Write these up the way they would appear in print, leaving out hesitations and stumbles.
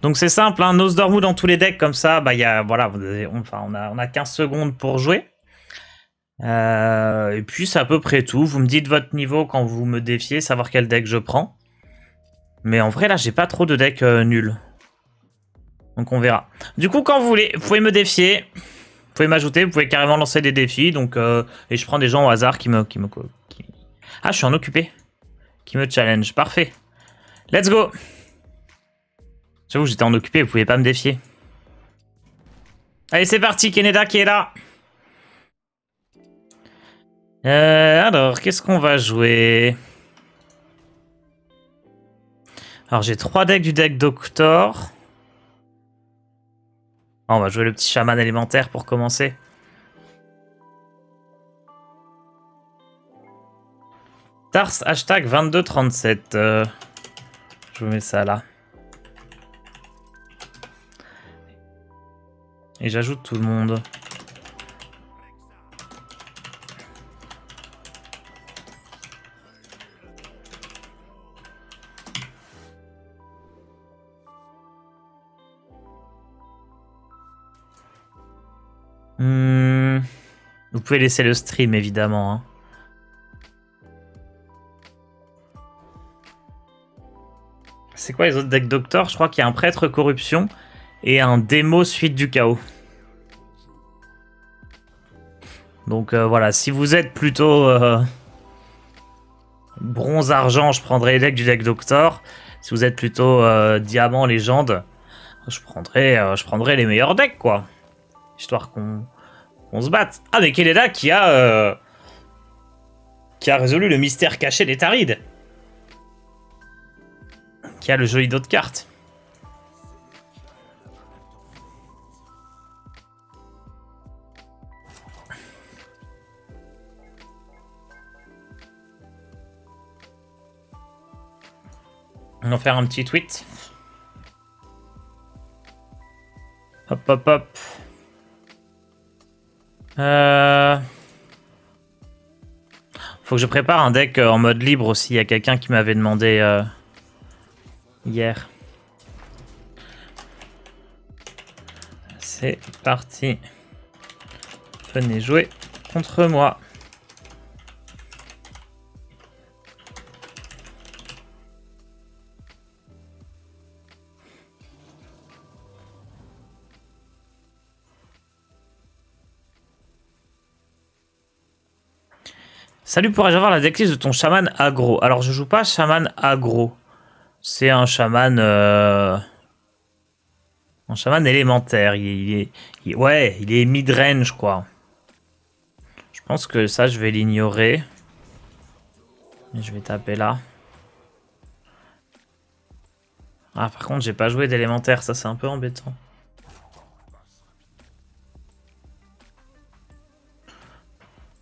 Donc c'est simple, hein, Nosdormu dans tous les decks comme ça, bah il y a, voilà, on a 15 secondes pour jouer. Et puis c'est à peu près tout. Vous me dites votre niveau quand vous me défiez, savoir quel deck je prends. Mais en vrai là j'ai pas trop de decks nuls. Donc on verra. Du coup quand vous voulez, vous pouvez me défier. Vous pouvez m'ajouter, vous pouvez carrément lancer des défis. Donc, et je prends des gens au hasard Ah je suis en occupé. Qui me challenge, parfait. Let's go. J'avoue j'étais en occupé, vous pouvez pas me défier. Allez c'est parti, Keneda qui est là. Alors, qu'est-ce qu'on va jouer? Alors, j'ai 3 decks du deck Doctor. Oh, on va jouer le petit chaman élémentaire pour commencer. Tars, hashtag 2237. Je vous mets ça là. Et j'ajoute tout le monde. Vous pouvez laisser le stream évidemment. Hein. C'est quoi les autres decks Doctor? Je crois qu'il y a un prêtre corruption et un démo suite du chaos. Donc voilà, si vous êtes plutôt bronze argent, je prendrai les decks du deck Doctor. Si vous êtes plutôt diamant légende, je prendrai les meilleurs decks quoi. Histoire qu'on se batte. Ah mais Keneda qui a résolu le mystère caché des Tarides. Qui a le joli dos de cartes. On va faire un petit tweet. Hop hop hop. Faut que je prépare un deck en mode libre aussi. Il y a quelqu'un qui m'avait demandé hier. C'est parti. Venez jouer contre moi. Salut, pourrais-je avoir la decklist de ton chaman aggro? Alors, je joue pas chaman aggro. C'est un chaman... Un chaman élémentaire. Il est mid-range, quoi. Je pense que ça, je vais l'ignorer. Je vais taper là. Ah, par contre, j'ai pas joué d'élémentaire. Ça, c'est un peu embêtant.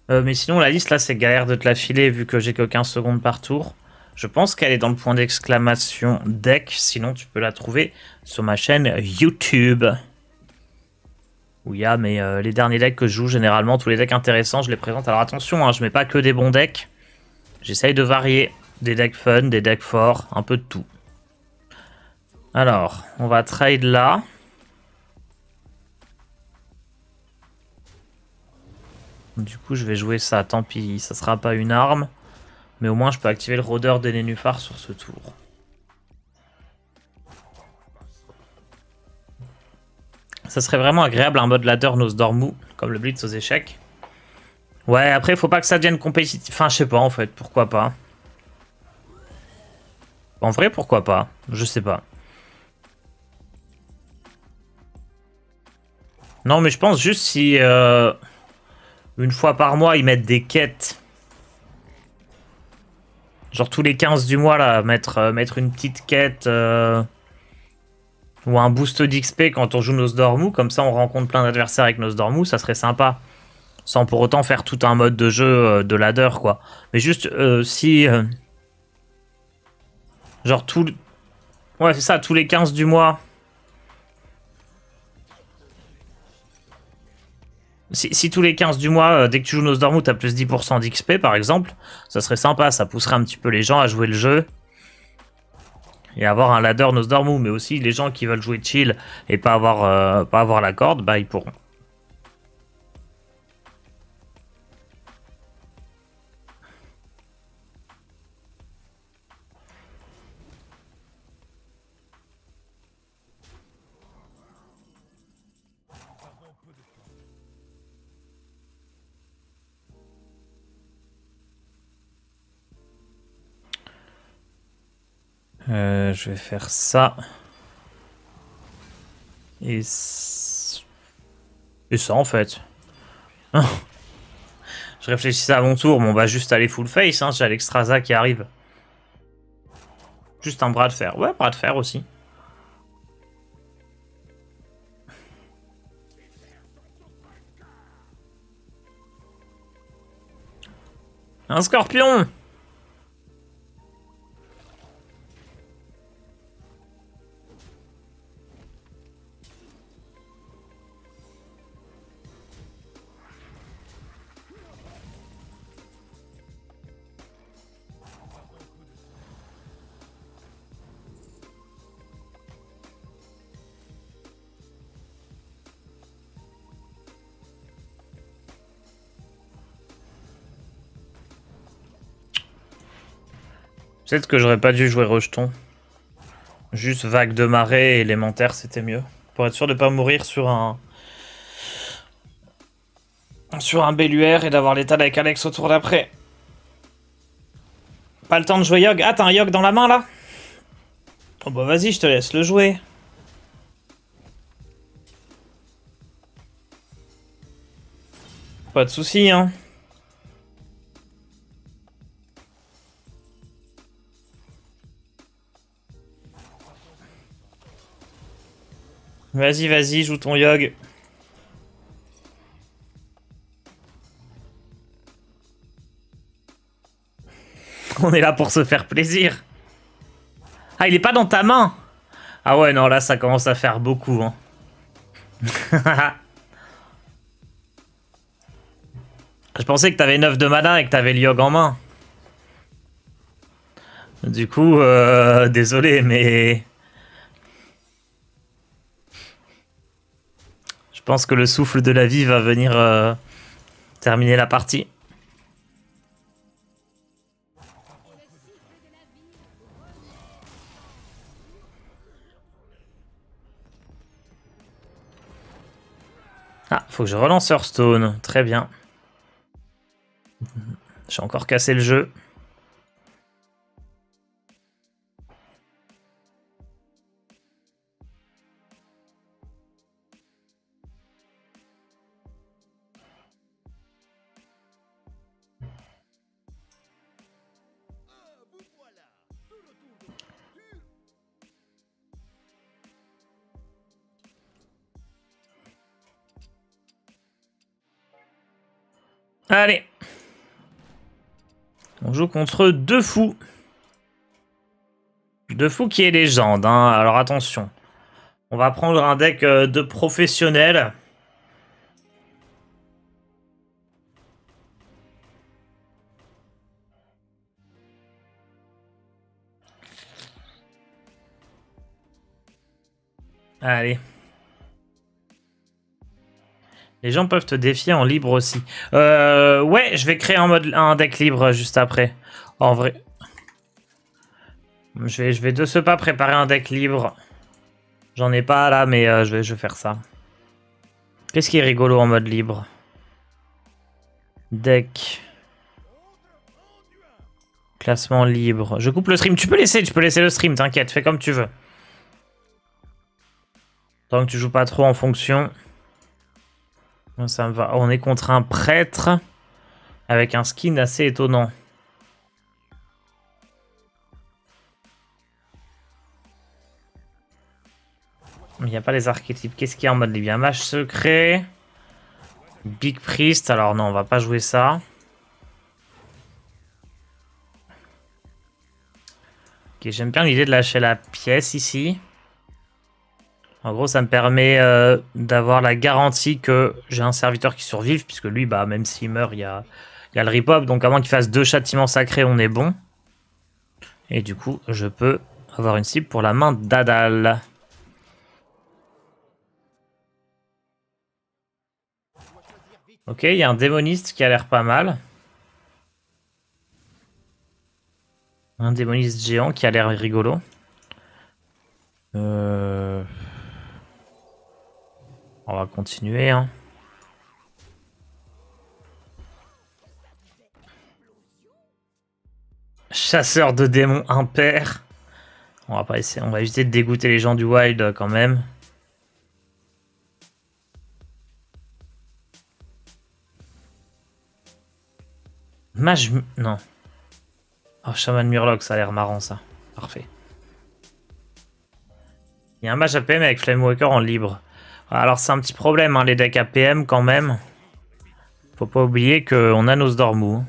Mais sinon, la liste, là, c'est galère de te la filer vu que j'ai que 15 secondes par tour. Je pense qu'elle est dans le point d'exclamation deck. Sinon, tu peux la trouver sur ma chaîne YouTube. Où il y a les derniers decks que je joue. Généralement, tous les decks intéressants, je les présente. Alors attention, hein, je mets pas que des bons decks. J'essaye de varier. Des decks fun, des decks forts, un peu de tout. Alors, on va trade là. Du coup, je vais jouer ça. Tant pis, ça sera pas une arme. Mais au moins, je peux activer le rôdeur des nénuphars sur ce tour. Ça serait vraiment agréable un mode ladder Nosdormu, comme le Blitz aux échecs. Ouais, après, faut pas que ça devienne compétitif. Enfin, je sais pas, en fait. Pourquoi pas? En vrai, pourquoi pas? Je sais pas. Non, mais je pense juste si... une fois par mois, ils mettent des quêtes. Genre tous les 15 du mois, là, mettre une petite quête ou un boost d'XP quand on joue Nosdormu. Comme ça, on rencontre plein d'adversaires avec Nosdormu. Ça serait sympa. Sans pour autant faire tout un mode de jeu de ladder, quoi. Mais juste si... genre tout... Ouais, c'est ça, tous les 15 du mois... Si tous les 15 du mois, dès que tu joues Nosdormu, t'as plus 10% d'XP par exemple, ça serait sympa, ça pousserait un petit peu les gens à jouer le jeu. et avoir un ladder Nosdormu. Mais aussi, les gens qui veulent jouer chill et pas avoir la corde, bah ils pourront. Je vais faire ça. Et ça en fait. Je réfléchissais à mon tour, mais on va juste aller full face. Hein. J'ai Alexstrasza qui arrive. Juste un bras de fer. Ouais, bras de fer aussi. Un scorpion! Peut-être que j'aurais pas dû jouer rejeton. Juste vague de marée et élémentaire, c'était mieux. Pour être sûr de pas mourir sur un Belluaire et d'avoir l'étal avec Alex au tour d'après. Pas le temps de jouer Yogg. Ah, t'as un Yogg dans la main là? Oh bah vas-y, je te laisse le jouer. Pas de soucis, hein. Vas-y, vas-y, joue ton Yogg. On est là pour se faire plaisir. Ah, il est pas dans ta main. Ah ouais, non, là, ça commence à faire beaucoup. Hein. Je pensais que t'avais 9 de mana et que t'avais le Yogg en main. Du coup, désolé, mais... Je pense que le souffle de la vie va venir terminer la partie. Ah, faut que je relance Hearthstone. Très bien. J'ai encore cassé le jeu. Allez. On joue contre deux fous. Deux fous qui est légende. Hein. Alors attention. On va prendre un deck de professionnels. Allez. Les gens peuvent te défier en libre aussi. Ouais, je vais créer un deck libre juste après. En vrai. Je vais de ce pas préparer un deck libre. J'en ai pas là, mais je vais faire ça. Qu'est-ce qui est rigolo en mode libre? Deck. Classement libre. Je coupe le stream. Tu peux laisser le stream, t'inquiète. Fais comme tu veux. Tant que tu joues pas trop en fonction. Ça me va. On est contre un prêtre avec un skin assez étonnant. Il n'y a pas les archétypes. Qu'est-ce qu'il y a en mode libre? Il y a un mage secret. Big Priest. Alors non, on va pas jouer ça. Ok, j'aime bien l'idée de lâcher la pièce ici. En gros, ça me permet d'avoir la garantie que j'ai un serviteur qui survive, puisque lui, bah, même s'il meurt, il y a le rip-hop. Donc, à moins qu'il fasse 2 châtiments sacrés, on est bon. Et du coup, je peux Avoir une cible pour la main d'Adal. Ok, il y a un démoniste qui a l'air pas mal. Un démoniste géant qui a l'air rigolo. On va continuer. Hein. Chasseur de démons impair. On va pas essayer, on va éviter de dégoûter les gens du wild quand même. Mage... Non. Oh, Shaman Murloc, ça a l'air marrant ça. Parfait. Il y a un mage APM avec Flamewalker en libre. Alors c'est un petit problème, hein, les decks APM quand même. Faut pas oublier qu'on a nos Dormou.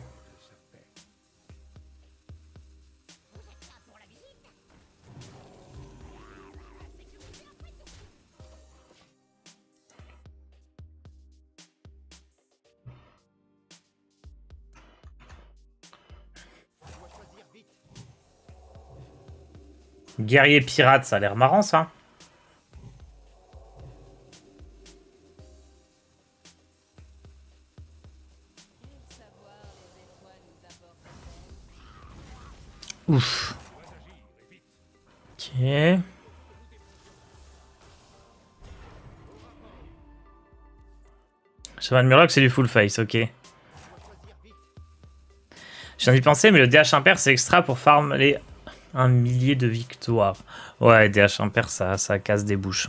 Guerrier pirate, ça a l'air marrant ça. Ouf. Ok. Shaman Murloc, c'est du full face, ok. Je viens d'y penser, mais le DH impair, c'est extra pour farmer un millier de victoires. Ouais, DH impair, ça casse des bouches.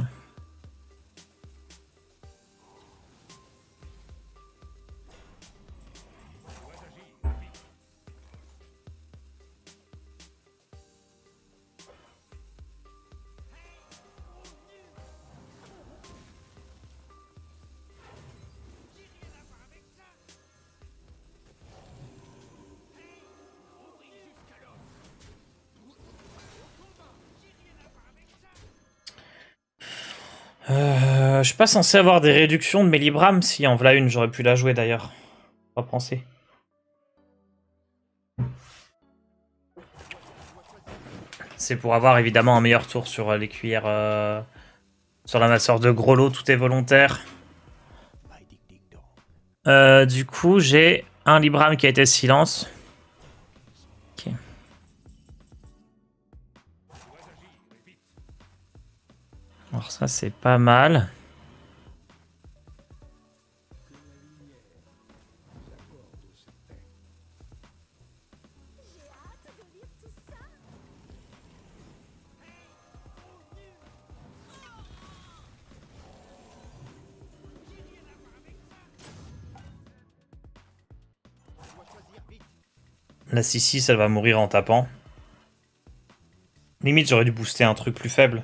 Je suis pas censé avoir des réductions de mes Libram. Si, en voilà une, j'aurais pu la jouer d'ailleurs. Pas penser. C'est pour avoir évidemment un meilleur tour sur les cuillères. Sur la masseur de gros lot, tout est volontaire. Du coup, j'ai un Libram qui a été silence. Ok. Alors ça, c'est pas mal. La 6-6, elle va mourir en tapant. Limite, j'aurais dû booster un truc plus faible.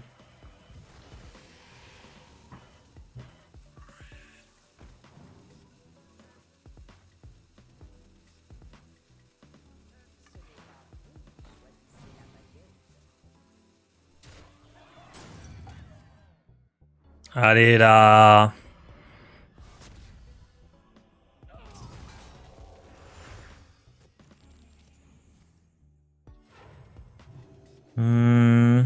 Allez là. Hmm.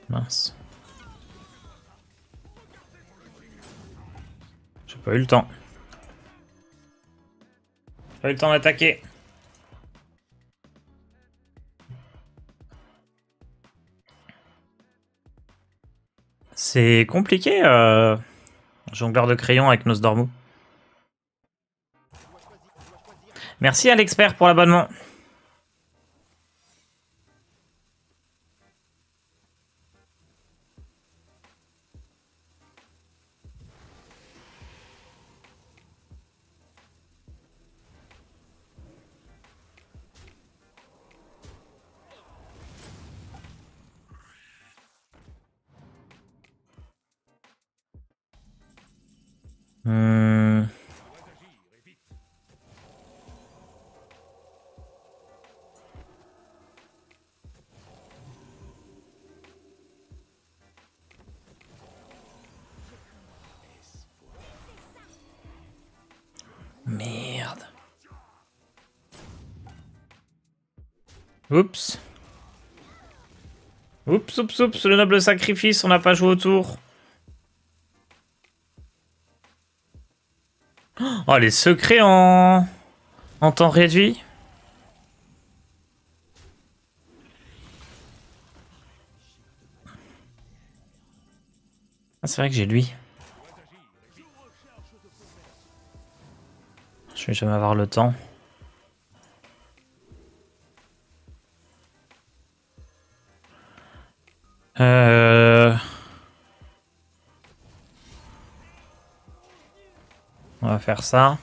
Mince. J'ai pas eu le temps. J'ai pas eu le temps d'attaquer. C'est compliqué, jongleur de crayon avec Nosdormu. Merci à l'expert pour l'abonnement. Hmm. Merde. Oups. Oups, oups, oups, le noble sacrifice, on n'a pas joué autour. Oh, les secrets en temps réduit. Ah, c'est vrai que j'ai lui. Je vais jamais avoir le temps. On va faire ça.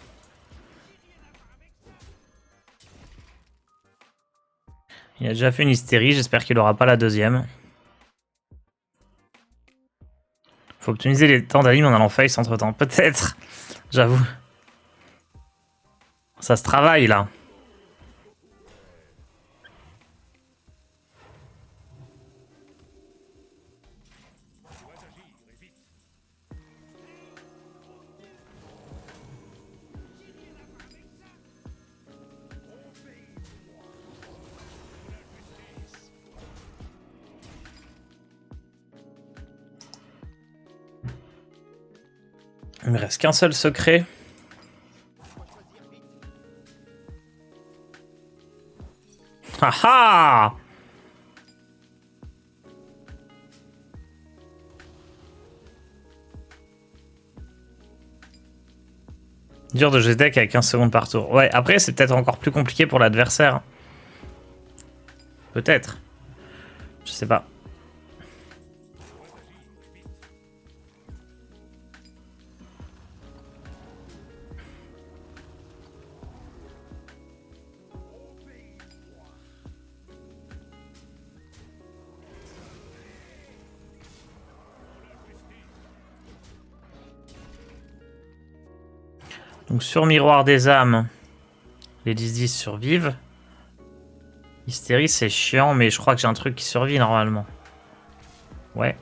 Il a déjà fait une hystérie, j'espère qu'il n'aura pas la deuxième. Faut optimiser les temps d'alim en allant face entre temps. Peut-être, j'avoue. Ça se travaille là. Il me reste qu'un seul secret. Haha! Dur de jouer deck avec 15 secondes par tour. Ouais, après c'est peut-être encore plus compliqué pour l'adversaire. Peut-être. Je sais pas. Donc sur Miroir des âmes, les 10-10 survivent. Hystérie c'est chiant, mais je crois que j'ai un truc qui survit normalement. Ouais.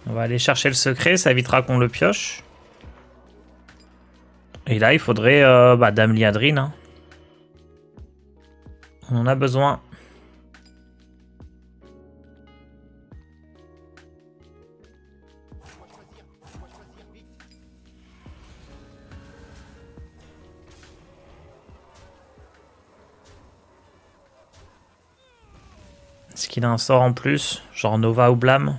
On va aller chercher le secret, ça évitera qu'on le pioche. Et là, il faudrait Dame Liadrine. Hein. On en a besoin. Est-ce qu'il a un sort en plus? Genre Nova ou Blâme?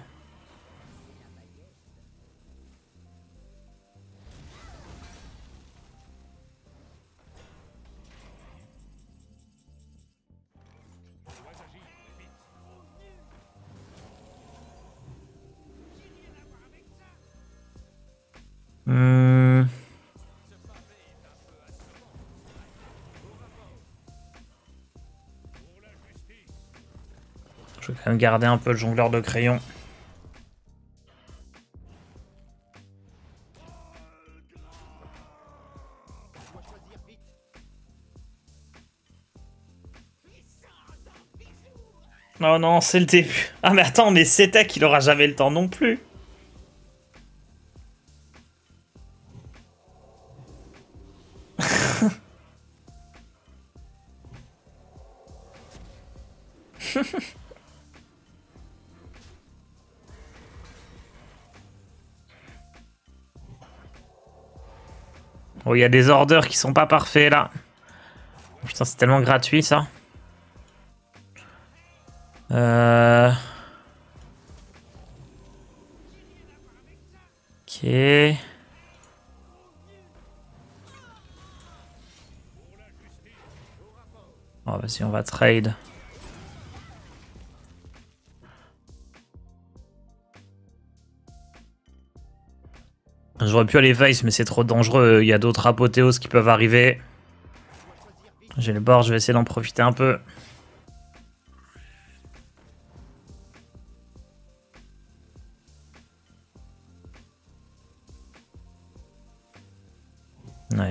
Je vais quand même garder un peu le jongleur de crayon. Oh non, c'est le début. Ah mais attends, mais Setek, il aura jamais le temps non plus. Oh, il y a des orders qui sont pas parfaits là. Putain, c'est tellement gratuit ça. Ok. Oh, vas-y, on va trade. J'aurais pu aller face, mais c'est trop dangereux. Il y a d'autres apothéoses qui peuvent arriver. J'ai le board, je vais essayer d'en profiter un peu.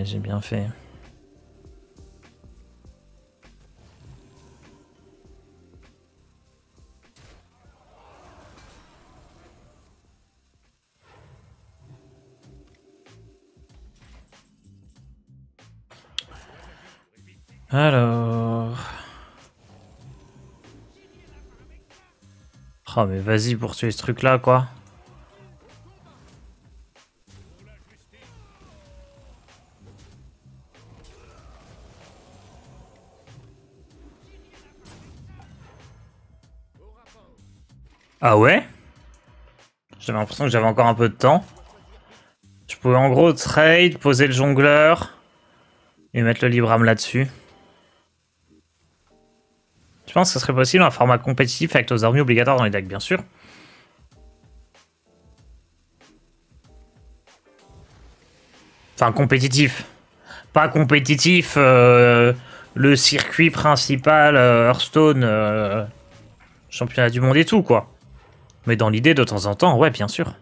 Ouais, j'ai bien fait. Alors... Oh mais vas-y pour tuer ce truc là quoi. Ah ouais? J'avais l'impression que j'avais encore un peu de temps. Je pouvais en gros trade, poser le jongleur et mettre le Libram là-dessus. Je pense que ce serait possible un format compétitif avec nos armées obligatoires dans les decks, bien sûr. Enfin, compétitif. Pas compétitif, le circuit principal, Hearthstone, championnat du monde et tout, quoi. Mais dans l'idée, de temps en temps, ouais, bien sûr.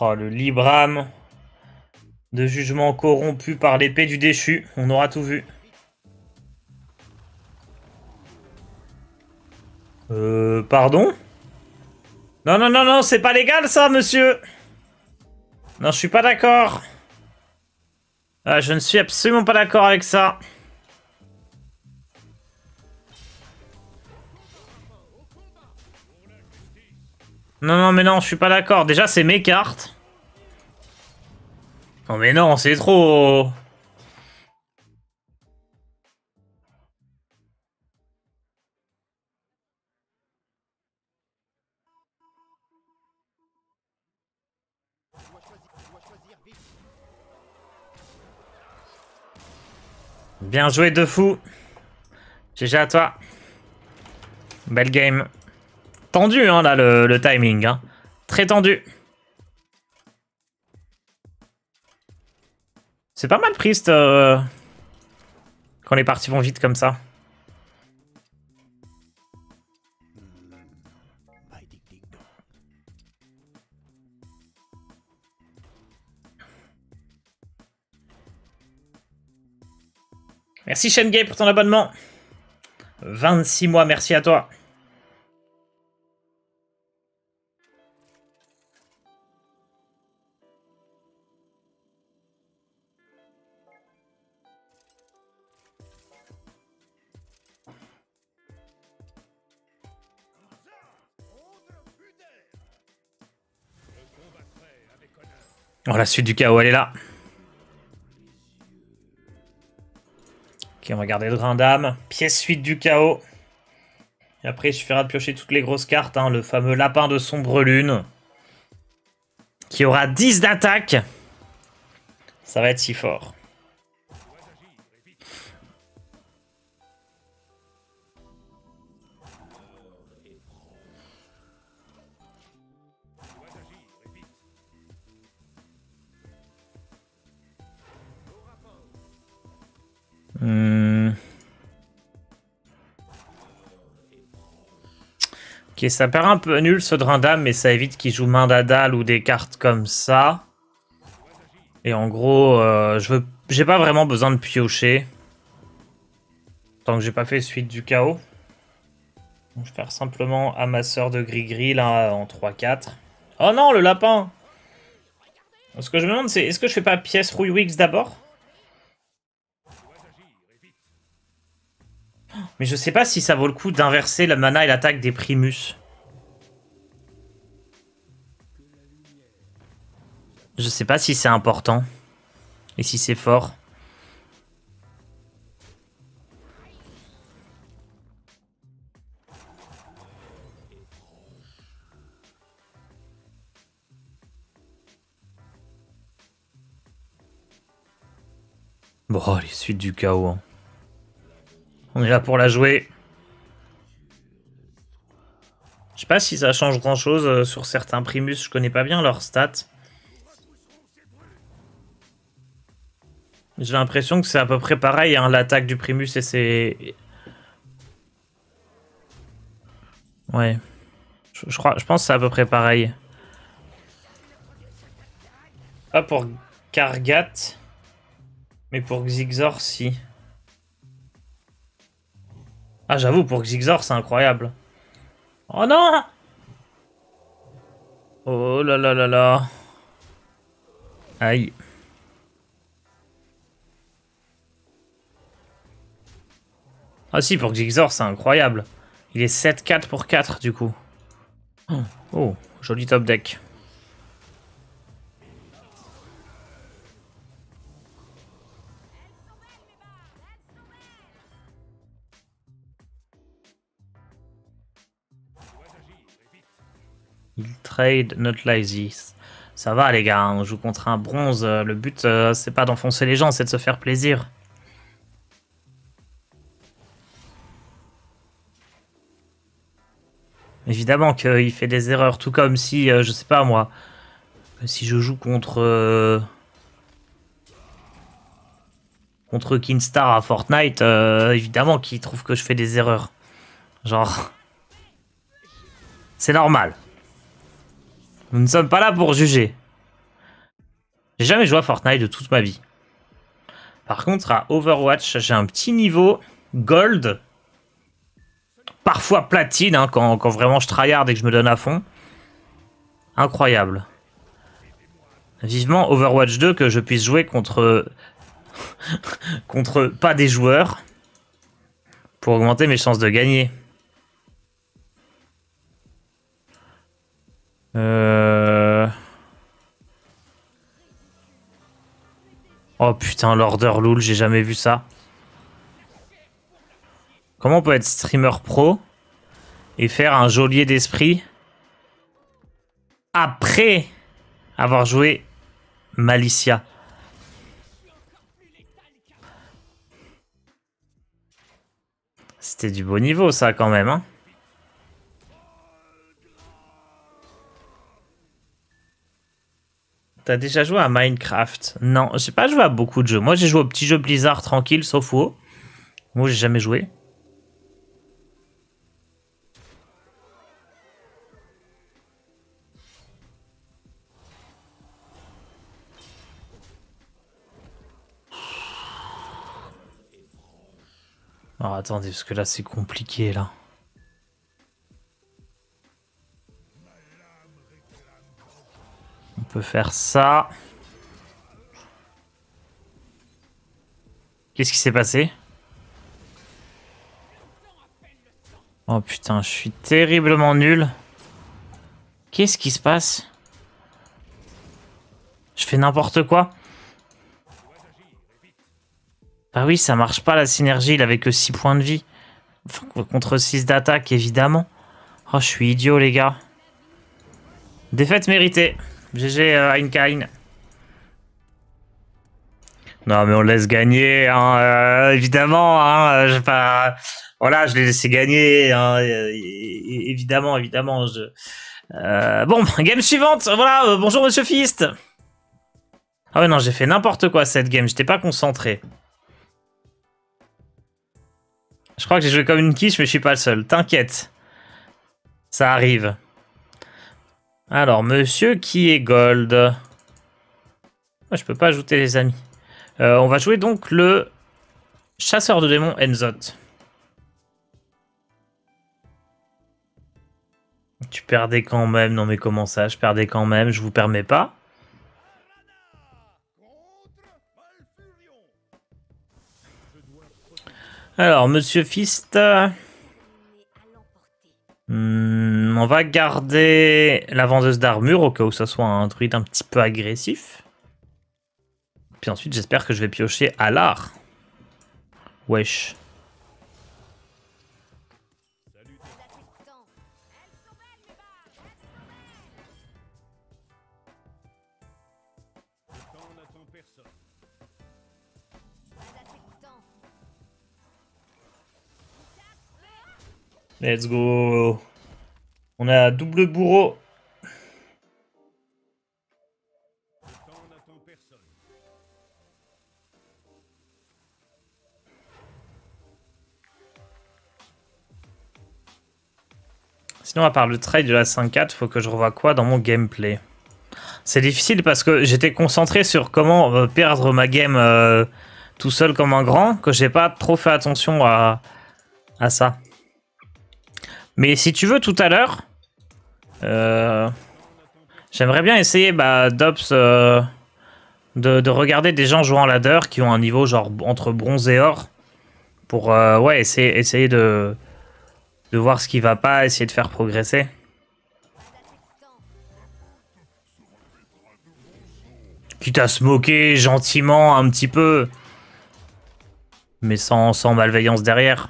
Oh, le Libram de jugement corrompu par l'épée du déchu. On aura tout vu. Pardon? Non, non, non, non, c'est pas légal ça, monsieur! Non, je suis pas d'accord. Ah, je ne suis absolument pas d'accord avec ça. Non, non, mais non, je suis pas d'accord. Déjà, c'est mes cartes. Non, mais non, c'est trop... Bien joué, de fou. GG à toi. Belle game. Tendu, hein, là, le timing. Hein. Très tendu. C'est pas mal pris, quand les parties vont vite comme ça. Merci Shengay pour ton abonnement. 26 mois, merci à toi. Oh, la suite du chaos, elle est là. Ok, on va garder le grain d'âme. Pièce suite du chaos. Et après, il suffira de piocher toutes les grosses cartes. Hein, le fameux lapin de sombre lune. Qui aura 10 d'attaque. Ça va être si fort. Ok, ça perd un peu nul ce drain d'âme, mais ça évite qu'il joue main d'Adal ou des cartes comme ça. Et en gros, j'ai pas vraiment besoin de piocher. Tant que j'ai pas fait suite du chaos. Donc, je vais faire simplement amasseur de gris-gris là en 3-4. Oh non, le lapin! Ce que je me demande, c'est est-ce que je fais pas pièce rouille Wix d'abord? Mais je sais pas si ça vaut le coup d'inverser la mana et l'attaque des Primus. Je sais pas si c'est important. Et si c'est fort. Bon, les suites du chaos. Hein. On est là pour la jouer. pas si ça change grand chose sur certains Primus, je connais pas bien leurs stats. J'ai l'impression que c'est à peu près pareil, hein, l'attaque du Primus et c'est... Ouais. Je pense que c'est à peu près pareil. Pas pour Kargat, mais pour Xigzor, si. Ah, j'avoue, pour Xigzor, c'est incroyable. Oh non! Oh là là là là. Aïe. Ah si, pour Xigzor, c'est incroyable. Il est 7-4 pour 4, du coup. Oh, joli top deck. Il trade not lazy. Ça va les gars, hein, on joue contre un bronze. Le but, c'est pas d'enfoncer les gens, c'est de se faire plaisir. Évidemment qu'il fait des erreurs, tout comme si, je sais pas moi, si je joue contre Kinstar à Fortnite, évidemment qu'il trouve que je fais des erreurs. Genre, c'est normal. Nous ne sommes pas là pour juger. J'ai jamais joué à Fortnite de toute ma vie. Par contre, à Overwatch, j'ai un petit niveau gold. Parfois platine, hein, quand vraiment je tryhard et que je me donne à fond. Incroyable. Vivement Overwatch 2 que je puisse jouer contre... contre pas des joueurs. Pour augmenter mes chances de gagner. Oh putain, l'Order Lul, j'ai jamais vu ça. Comment on peut être streamer pro et faire un geôlier d'esprit après avoir joué Malicia? C'était du beau niveau ça quand même, hein. T'as déjà joué à Minecraft? Non, j'ai pas joué à beaucoup de jeux. Moi j'ai joué aux petits jeux Blizzard tranquille, sauf WoW. Moi j'ai jamais joué. Alors attendez, parce que là c'est compliqué là. On peut faire ça. Qu'est-ce qui s'est passé? Oh putain, je suis terriblement nul. Qu'est-ce qui se passe? Je fais n'importe quoi. Bah oui, ça marche pas la synergie, il avait que 6 points de vie. Enfin, contre 6 d'attaque, évidemment. Oh, je suis idiot, les gars. Défaite méritée. GG Einkein. Non, mais on laisse gagner, hein, évidemment. Hein, pas... Voilà, je l'ai laissé gagner. Hein, évidemment, évidemment. Bon, game suivante. Voilà, bonjour, monsieur Fist. Ah ouais, non, j'ai fait n'importe quoi cette game. J'étais pas concentré. Je crois que j'ai joué comme une quiche, mais je suis pas le seul. T'inquiète. Ça arrive. Alors, monsieur qui est gold. Ah, je peux pas ajouter les amis. On va jouer donc le chasseur de démons Enzot. Tu perdais quand même. Non mais comment ça? Je perdais quand même. Je vous permets pas. Alors, monsieur Fist. On va garder la vendeuse d'armure au cas où ça soit un druide un petit peu agressif. Puis ensuite, j'espère que je vais piocher à l'art. Wesh. Let's go. On a double bourreau. Sinon, à part le trade de la 5-4, faut que je revoie quoi dans mon gameplay. C'est difficile parce que j'étais concentré sur comment perdre ma game tout seul comme un grand, que j'ai pas trop fait attention à ça. Mais si tu veux, tout à l'heure, j'aimerais bien essayer d'Ops de regarder des gens jouant ladder qui ont un niveau genre entre bronze et or. Pour ouais, essayer de voir ce qui va pas, essayer de faire progresser. Quitte à se moquer gentiment un petit peu, mais sans malveillance derrière.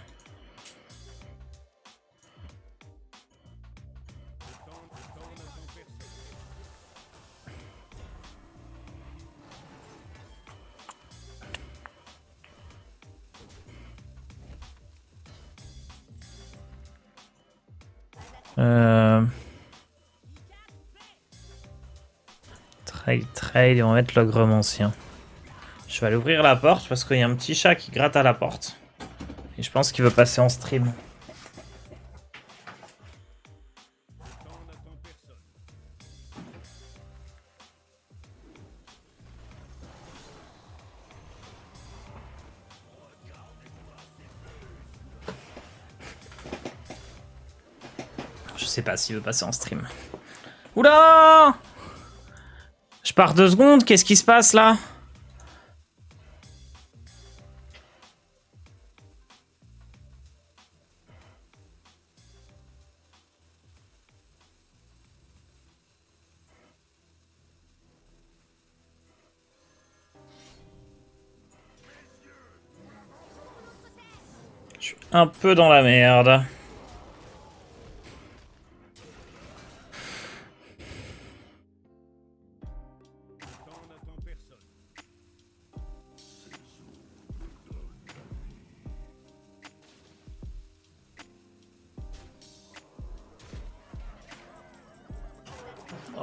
Trade, et on va mettre l'ogrementien. Je vais aller ouvrir la porte parce qu'il y a un petit chat qui gratte à la porte. Et je pense qu'il veut passer en stream. Je sais pas s'il veut passer en stream. Oula! Je pars 2 secondes, qu'est-ce qui se passe là? Je suis un peu dans la merde.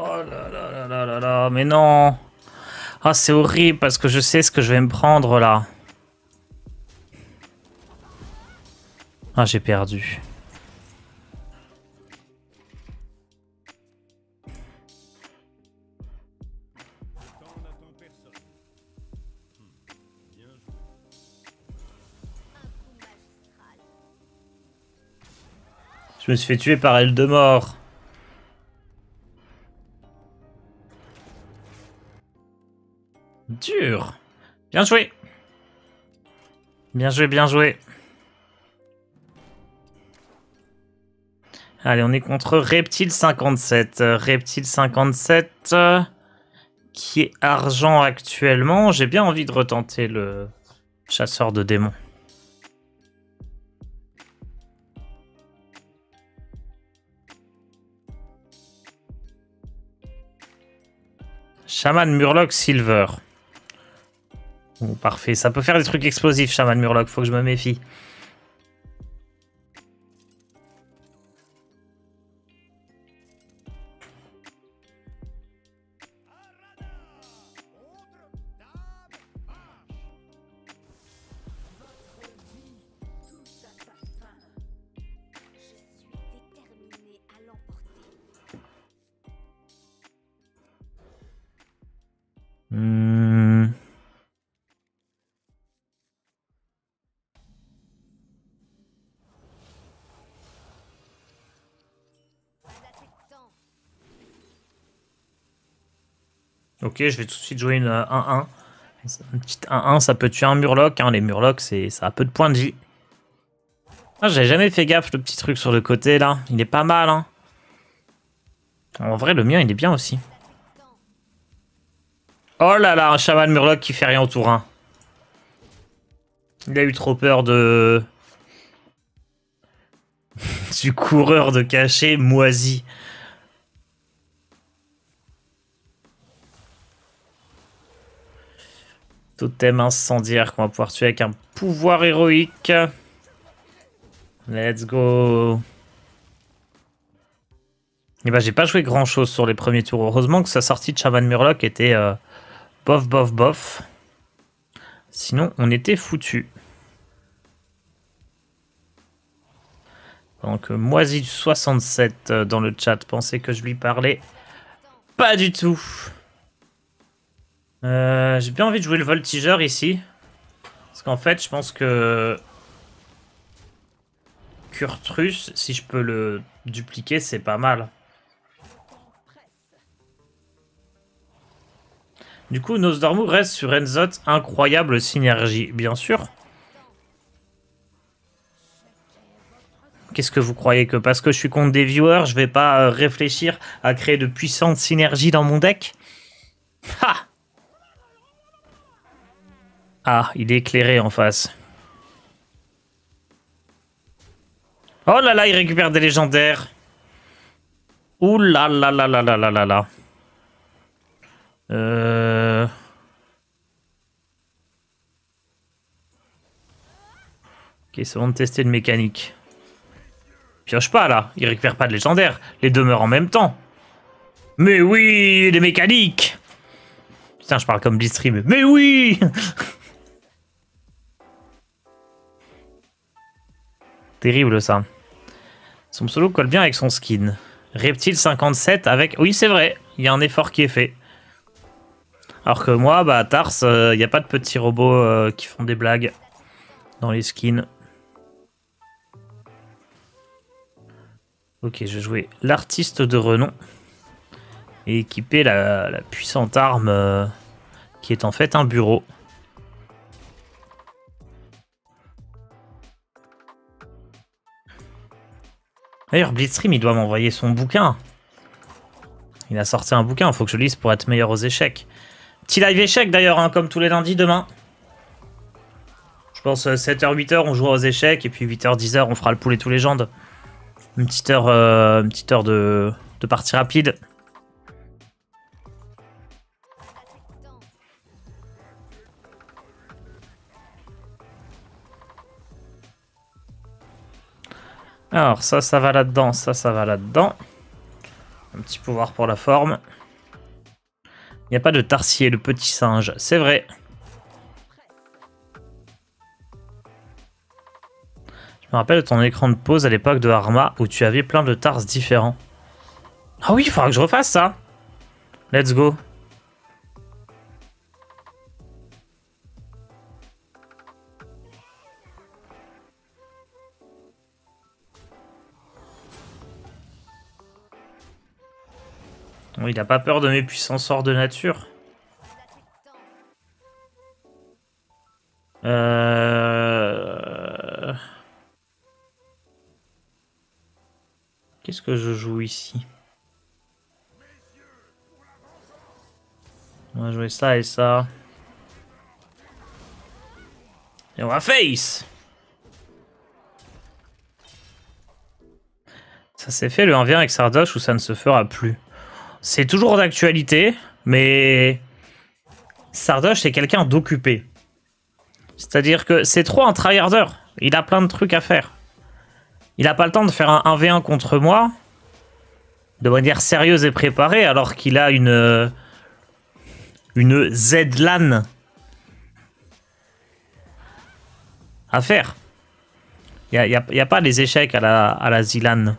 Oh là là là là là là, mais non. Ah, c'est horrible parce que je sais ce que je vais me prendre là. Ah, j'ai perdu. Je me suis fait tuer par Eldemort. Dur. Bien joué. Bien joué, bien joué. Allez, on est contre Reptile 57. Reptile 57 qui est argent actuellement. J'ai bien envie de retenter le chasseur de démons. Shaman Murloc Silver. Oh, parfait, ça peut faire des trucs explosifs, Shaman Murloc, faut que je me méfie. Ok, je vais tout de suite jouer une 1-1. Une petite 1-1, ça peut tuer un Murloc. Hein. Les Murlocs, ça a peu de points de vie. Ah, j'avais jamais fait gaffe, le petit truc sur le côté, là. Il est pas mal, hein. En vrai, le mien, il est bien aussi. Oh là là, un chaman Murloc qui fait rien au tour 1. Il a eu trop peur de... du coureur de cachet moisi. Totem incendiaire qu'on va pouvoir tuer avec un pouvoir héroïque. Let's go. Et bah j'ai pas joué grand chose sur les premiers tours. Heureusement que sa sortie de Shaman Murloc était bof bof bof. Sinon on était foutu. Donc Moisi67 dans le chat pensait que je lui parlais. Pas du tout. J'ai bien envie de jouer le voltigeur ici. Parce qu'en fait je pense que Kurtrus, si je peux le dupliquer, c'est pas mal. Du coup, Nosdormu reste sur Enzot, incroyable synergie, bien sûr. Qu'est-ce que vous croyez que parce que je suis contre des viewers, je vais pas réfléchir à créer de puissantes synergies dans mon deck? Ha! Ah, il est éclairé en face. Oh là là, il récupère des légendaires. Ouh là là là là là là là là. Ok, c'est bon de tester une mécanique. Pioche pas là, il récupère pas de légendaire. Les deux meurent en même temps. Mais oui, les mécaniques. Putain, je parle comme Blitzstream. Mais oui. Terrible ça. Son solo colle bien avec son skin. Reptile 57 avec... Oui, c'est vrai, il y a un effort qui est fait. Alors que moi, bah, Tars, il n'y a pas de petits robots qui font des blagues dans les skins. Ok, je vais jouer l'artiste de renom. Et équiper la puissante arme qui est en fait un bureau. D'ailleurs, Blitzstream, il doit m'envoyer son bouquin. Il a sorti un bouquin, il faut que je lise pour être meilleur aux échecs. Petit live échec d'ailleurs, hein, comme tous les lundis demain. Je pense 7h, 8h, on jouera aux échecs. Et puis 8h, 10h, on fera le poulet tous légendes. Une petite heure de partie rapide. Alors, ça va là-dedans, ça va là-dedans. Un petit pouvoir pour la forme. Il n'y a pas de Tarsier, le petit singe, c'est vrai. Je me rappelle de ton écran de pause à l'époque de Arma où tu avais plein de Tars différents. Ah oui, il faudra que je refasse ça. Let's go. Oui, il n'a pas peur de mes puissants sorts de nature. Qu'est-ce que je joue ici? On va jouer ça et ça. Et on va face! Ça s'est fait le 1v1 avec Sardoche ou ça ne se fera plus? C'est toujours d'actualité, mais Sardoche c'est quelqu'un d'occupé. C'est-à-dire que c'est trop un tryharder. Il a plein de trucs à faire. Il n'a pas le temps de faire un 1v1 contre moi de manière sérieuse et préparée alors qu'il a une Z-LAN à faire. Il n'y a pas les échecs à la ZLAN.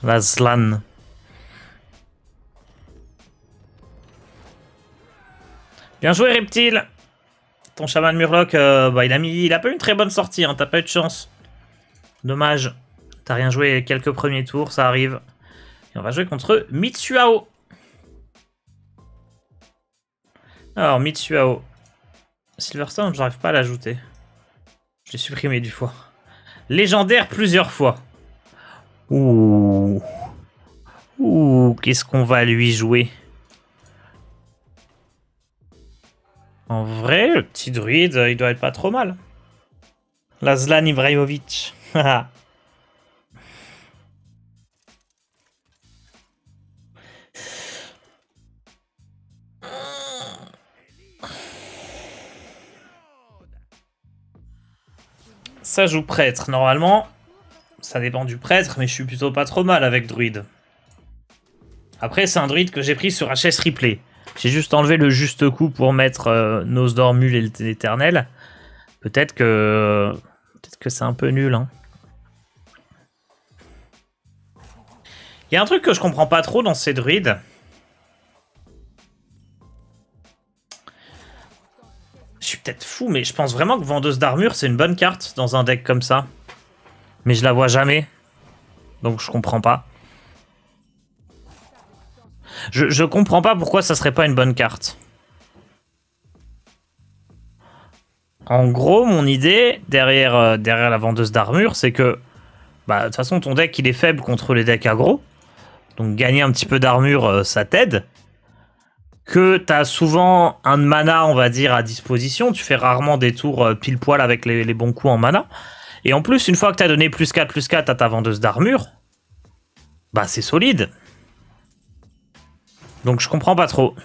La ZLAN. Bien joué, Reptile. Ton Shaman Murloc, bah, il a pas eu une très bonne sortie, hein, t'as pas eu de chance. Dommage. T'as rien joué quelques premiers tours, ça arrive. Et on va jouer contre Mitsuao. Alors, Mitsuao. Silverstone, j'arrive pas à l'ajouter. Je l'ai supprimé du fois. Légendaire plusieurs fois. Ouh. Ouh, qu'est-ce qu'on va lui jouer? En vrai, le petit druide, il doit être pas trop mal. Lazlan Ibrahimovic. Ça joue prêtre. Normalement, Ça dépend du prêtre, mais je suis plutôt pas trop mal avec druide. Après, c'est un druide que j'ai pris sur HS replay. J'ai juste enlevé le juste coup pour mettre Nosdormul et l'Éternel. Peut-être que c'est un peu nul. Hein. Il y a un truc que je comprends pas trop dans ces druides. Je suis peut-être fou, mais je pense vraiment que Vendeuse d'armure, c'est une bonne carte dans un deck comme ça. Mais je la vois jamais. Donc je comprends pas. Je comprends pas pourquoi ça serait pas une bonne carte. En gros, mon idée derrière la vendeuse d'armure, c'est que bah, de toute façon, ton deck il est faible contre les decks aggro. Donc gagner un petit peu d'armure, ça t'aide. Que t'as souvent un mana, on va dire, à disposition. Tu fais rarement des tours pile poil avec les bons coups en mana. Et en plus, une fois que t'as donné +4/+4 à ta vendeuse d'armure, bah c'est solide. Donc je comprends pas trop.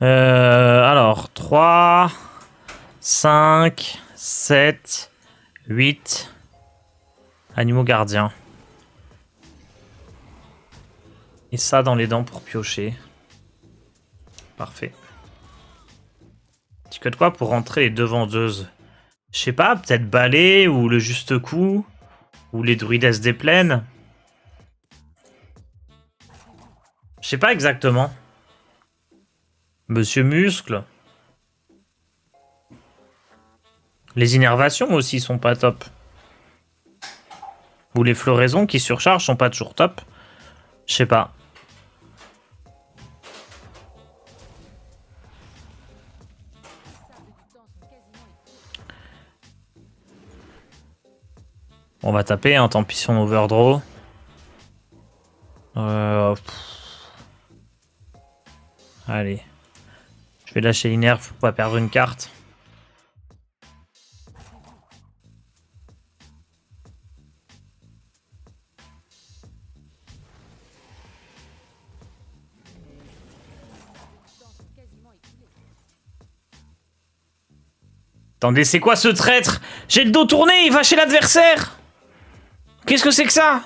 Alors, 3, 5, 7, 8... Animaux gardiens. Et ça dans les dents pour piocher. Parfait. Tu codes quoi pour rentrer les deux vendeuses? Je sais pas, peut-être balai ou le juste coup. Ou les druidesses des plaines. Je sais pas exactement. Monsieur Muscle. Les innervations aussi sont pas top. Ou les floraisons qui surchargent sont pas toujours top. Je sais pas. On va taper, hein, tant pis si on overdraw. Allez. Je vais lâcher l'inerve pour pas perdre une carte. Attendez, c'est quoi ce traître? J'ai le dos tourné, il va chez l'adversaire. Qu'est-ce que c'est que ça?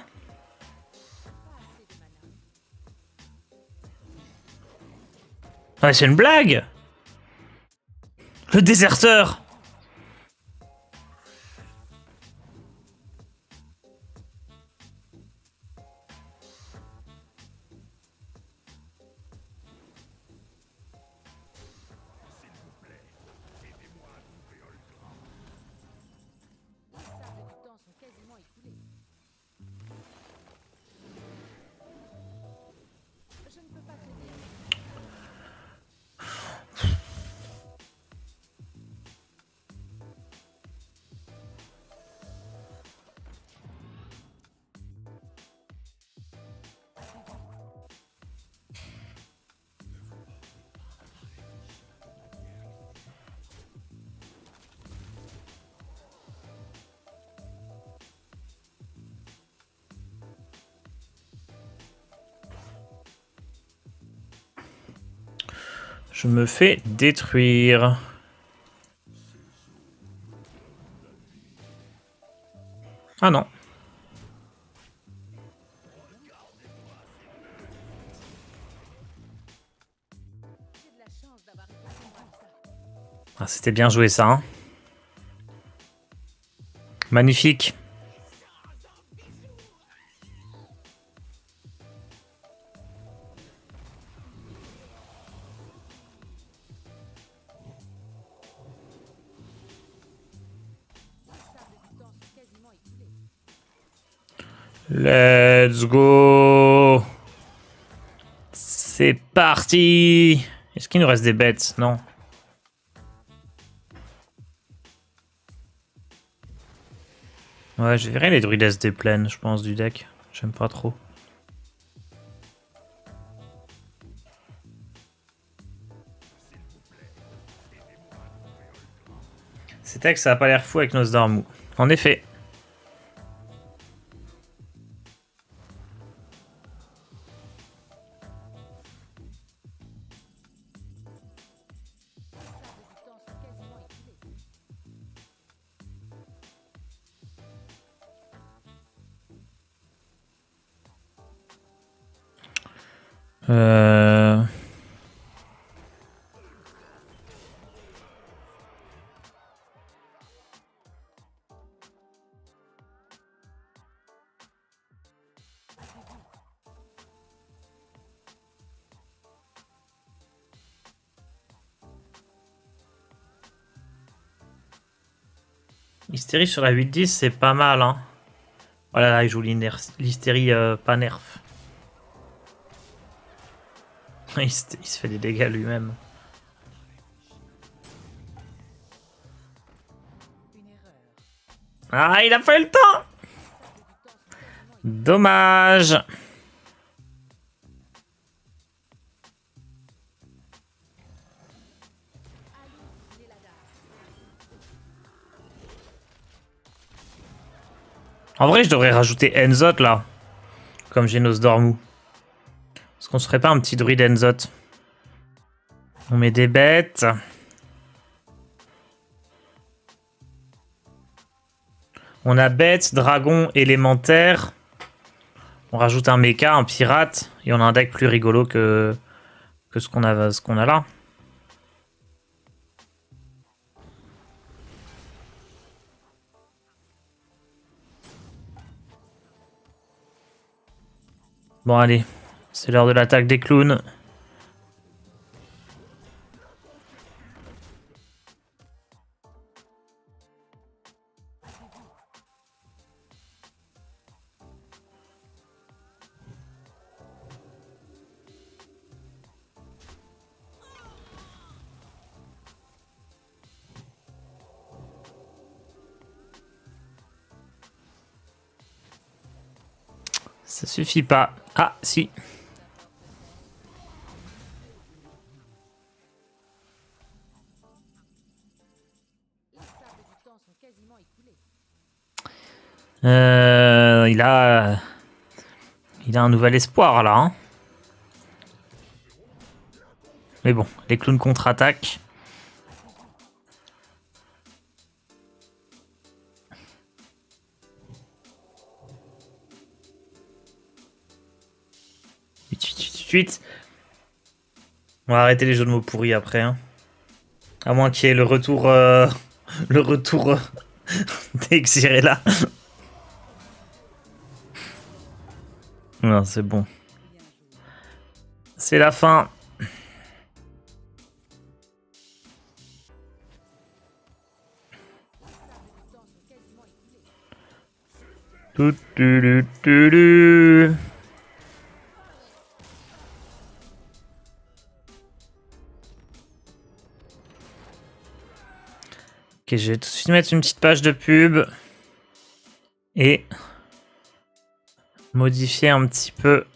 Ouais, c'est une blague. Le déserteur. Je me fais détruire. Ah non. Ah, c'était bien joué ça. Hein. Magnifique. Let's go. C'est parti. Est-ce qu'il nous reste des bêtes? Non. Ouais, je verrai les druides des plaines, je pense, du deck. J'aime pas trop. C'est vrai que ça a pas l'air fou avec Nosdormu. En effet. Euh... Hystérie sur la 8-10, c'est pas mal, hein. Voilà, là, il joue l'hystérie pas nerf. Il se fait des dégâts lui-même. Ah, il a pas eu le temps! Dommage! En vrai, je devrais rajouter Enzot là. Comme j'ai nos Dormou. Est-ce qu'on se ferait pas un petit druide Enzot? On met des bêtes. On a bête, dragon, élémentaire. On rajoute un mecha, un pirate. Et on a un deck plus rigolo que ce qu'on a là. Bon, allez. C'est l'heure de l'attaque des clowns. Ça suffit pas. Ah, si. Il a un nouvel espoir là. Hein. Mais bon, les clowns contre-attaquent. On va arrêter les jeux de mots pourris après. Hein. À moins qu'il y ait le retour, le retour d'Exirella. Non, c'est bon. C'est la fin. Ok, je vais tout de suite mettre une petite page de pub. Et modifier un petit peu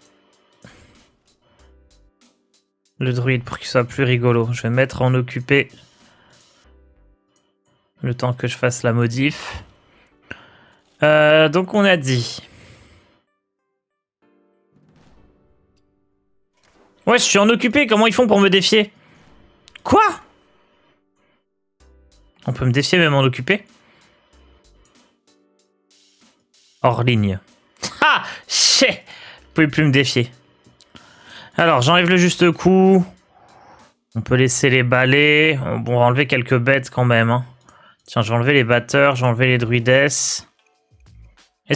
le druide pour qu'il soit plus rigolo. Je vais mettre en occupé le temps que je fasse la modif. Donc on a dit... Ouais, je suis en occupé. Comment ils font pour me défier? Quoi? On peut me défier même en occupé? Hors ligne. Ah! Chais! Vous pouvez plus me défier. Alors, j'enlève le juste coup. On peut laisser les balais. Bon, on va enlever quelques bêtes quand même. Hein. Tiens, je vais enlever les batteurs. Je vais enlever les druides. Est-ce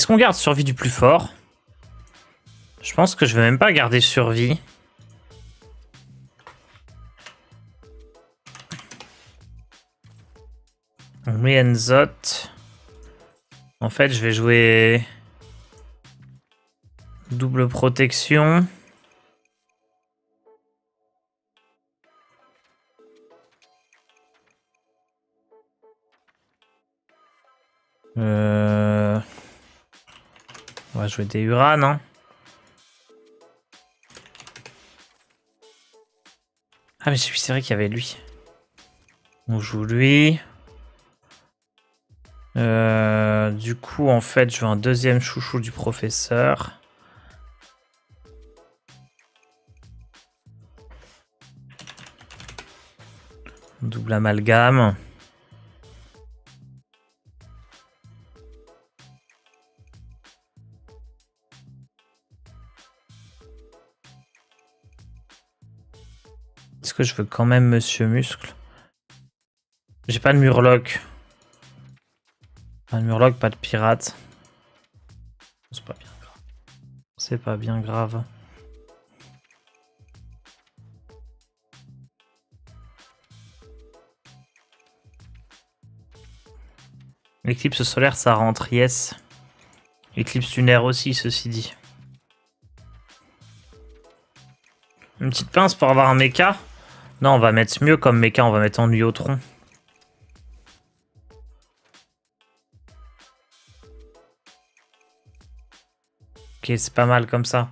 qu'on garde survie du plus fort? Je pense que je vais même pas garder survie. On met Enzot. En fait, je vais jouer... double protection. On va jouer des Uran, hein. Ah mais c'est vrai qu'il y avait lui. On joue lui. Du coup, en fait, je veux un deuxième chouchou du professeur. Double amalgame. Est-ce que je veux quand même Monsieur Muscle? J'ai pas de Murloc. Pas de Murloc, pas de pirate. C'est pas bien grave. C'est pas bien grave. L'éclipse solaire, ça rentre, yes. L'éclipse lunaire aussi, ceci dit. Une petite pince pour avoir un mecha? Non, on va mettre mieux comme mecha, on va mettre ennui au tronc. Ok, c'est pas mal comme ça.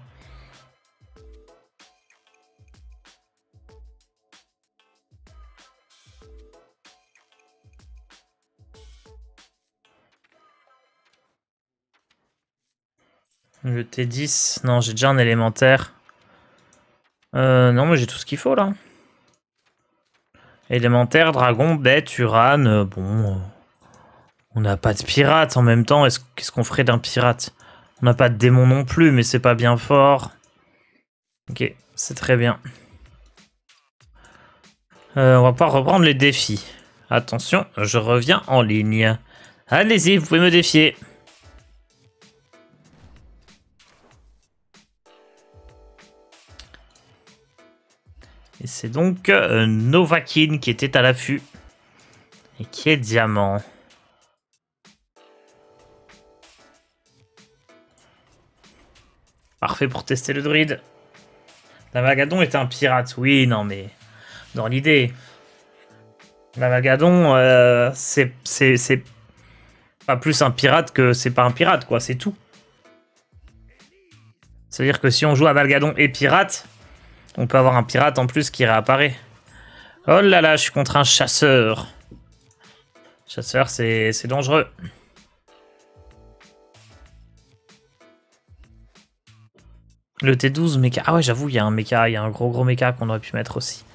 Le T10, non, j'ai déjà un élémentaire. Non, mais j'ai tout ce qu'il faut là. Élémentaire, dragon, bête, Uran, bon... On n'a pas de pirate en même temps, qu'est-ce qu'on ferait d'un pirate? On n'a pas de démon non plus, mais c'est pas bien fort. Ok, c'est très bien. On va pouvoir reprendre les défis. Attention, je reviens en ligne. Allez-y, vous pouvez me défier. Et c'est donc Novakin qui était à l'affût. Et qui est diamant. Parfait pour tester le druide. La Magadon est un pirate. Oui, non, mais... Dans l'idée... La Magadon, c'est pas plus un pirate que c'est pas un pirate, quoi. C'est tout. C'est-à-dire que si on joue à Valgadon et pirate, on peut avoir un pirate en plus qui réapparaît. Oh là là, je suis contre un chasseur. Chasseur, c'est dangereux. Le T12, mecha. Ah ouais, j'avoue, il y a un mecha, il y a un gros mecha qu'on aurait pu mettre aussi.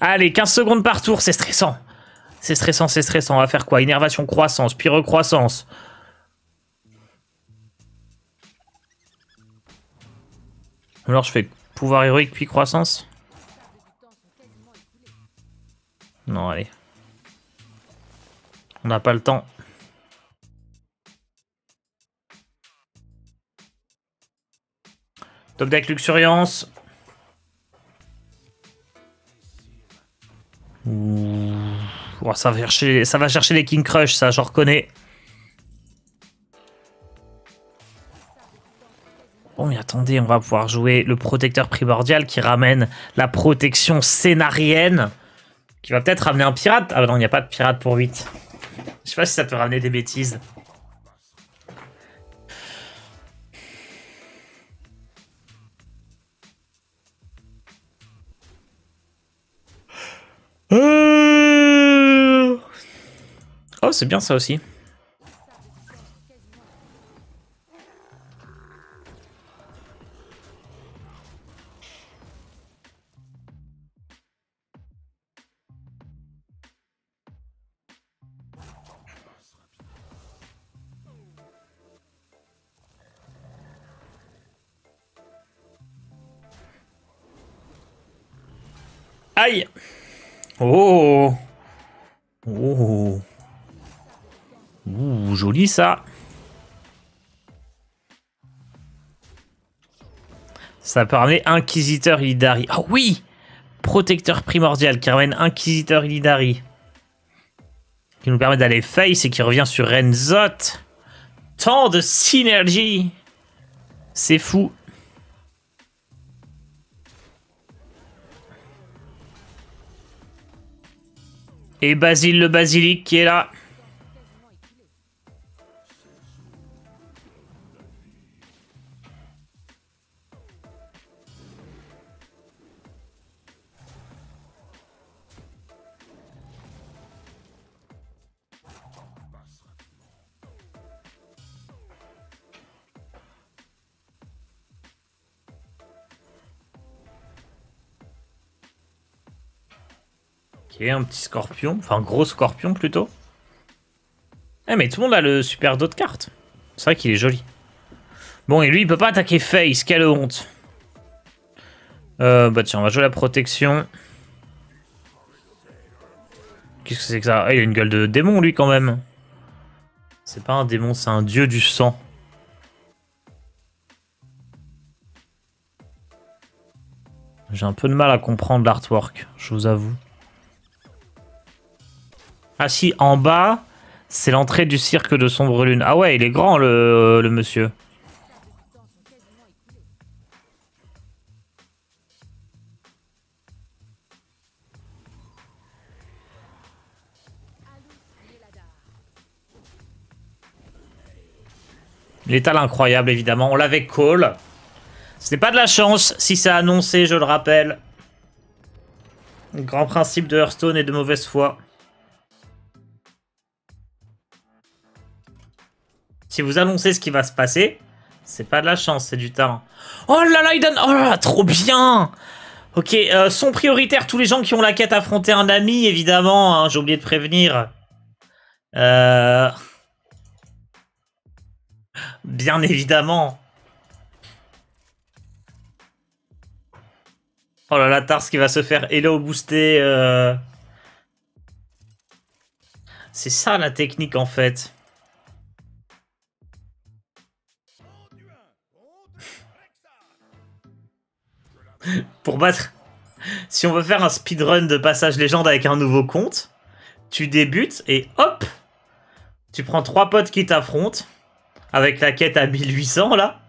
Allez, 15 secondes par tour, c'est stressant. C'est stressant, c'est stressant. On va faire quoi? Innervation, croissance, puis recroissance. Alors je fais pouvoir héroïque puis croissance. Non, allez. On n'a pas le temps. Top deck luxuriance. Oh, ça va chercher les King Crush, ça, je reconnais. Bon, mais attendez, on va pouvoir jouer le protecteur primordial qui ramène la protection scénarienne. Qui va peut-être ramener un pirate. Ah non, il n'y a pas de pirate pour 8. Je sais pas si ça peut ramener des bêtises. Oh, c'est bien ça aussi. Aïe! Oh! Oh! Ouh, joli ça! Ça peut ramener Inquisiteur Illidari. Ah oui! Protecteur primordial qui ramène Inquisiteur Illidari. Qui nous permet d'aller face et qui revient sur Renzot. Tant de synergie! C'est fou. Et Basile le basilic qui est là. Ok, un petit scorpion. Enfin, un gros scorpion plutôt. Eh, mais tout le monde a le super dos de carte. C'est vrai qu'il est joli. Bon, et lui, il peut pas attaquer Face. Quelle honte. Bah tiens, on va jouer la protection. Qu'est-ce que c'est que ça? Ah, il a une gueule de démon, lui, quand même. C'est pas un démon, c'est un dieu du sang. J'ai un peu de mal à comprendre l'artwork, je vous avoue. Ah si, en bas, c'est l'entrée du cirque de Sombre Lune. Ah ouais, il est grand, le monsieur. L'étal incroyable, évidemment. On l'avait call. Ce n'est pas de la chance si c'est annoncé, je le rappelle. Le grand principe de Hearthstone est de mauvaise foi. Si vous annoncez ce qui va se passer, c'est pas de la chance, c'est du talent. Oh là là, il donne... Oh là là, trop bien. Ok, son prioritaire, tous les gens qui ont la quête affronter un ami, évidemment. Hein, j'ai oublié de prévenir. Bien évidemment. Oh là là, Tars qui va se faire Hello booster. C'est ça la technique en fait. Pour battre... Si on veut faire un speedrun de passage légende avec un nouveau compte, tu débutes et hop, tu prends 3 potes qui t'affrontent avec la quête à 1800 là.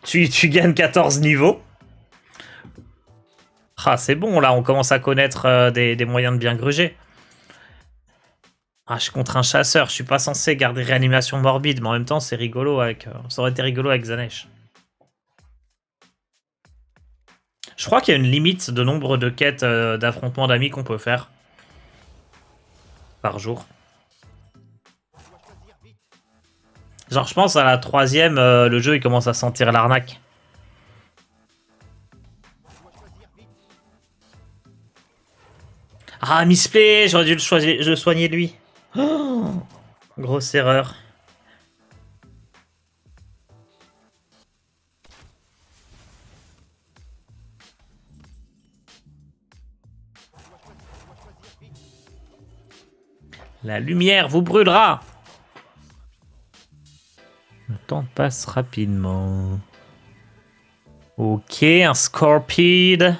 Tu gagnes 14 niveaux. Ah, c'est bon là, on commence à connaître des moyens de bien gruger. Ah, je suis contre un chasseur, je suis pas censé garder réanimation morbide, mais en même temps, c'est rigolo avec. Ça aurait été rigolo avec Zanesh. Je crois qu'il y a une limite de nombre de quêtes d'affrontement d'amis qu'on peut faire par jour. Genre, je pense à la 3ème, le jeu il commence à sentir l'arnaque. Ah, misplay, j'aurais dû le soigner lui. Oh, grosse erreur. La lumière vous brûlera. Le temps passe rapidement. Ok, un Scorpide.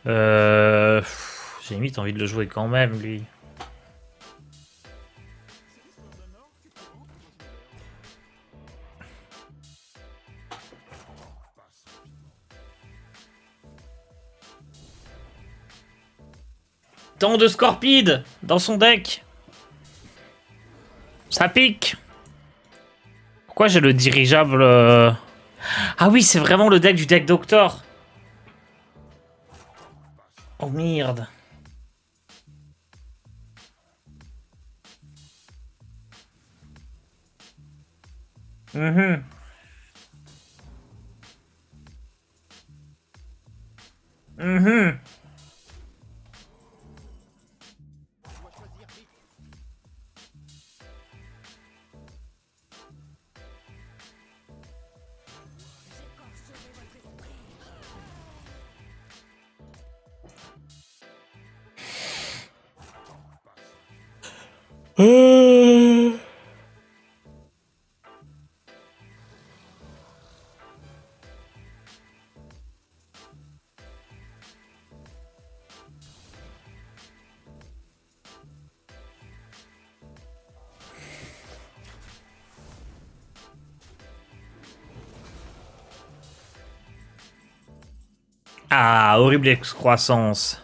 J'ai limite envie de le jouer quand même, lui. Tant de Scorpide dans son deck. Ça pique. Pourquoi j'ai le dirigeable Ah oui, c'est vraiment le deck du deck Doctor. Oh merde. Mhm. Mhm. Ah, horrible excroissance.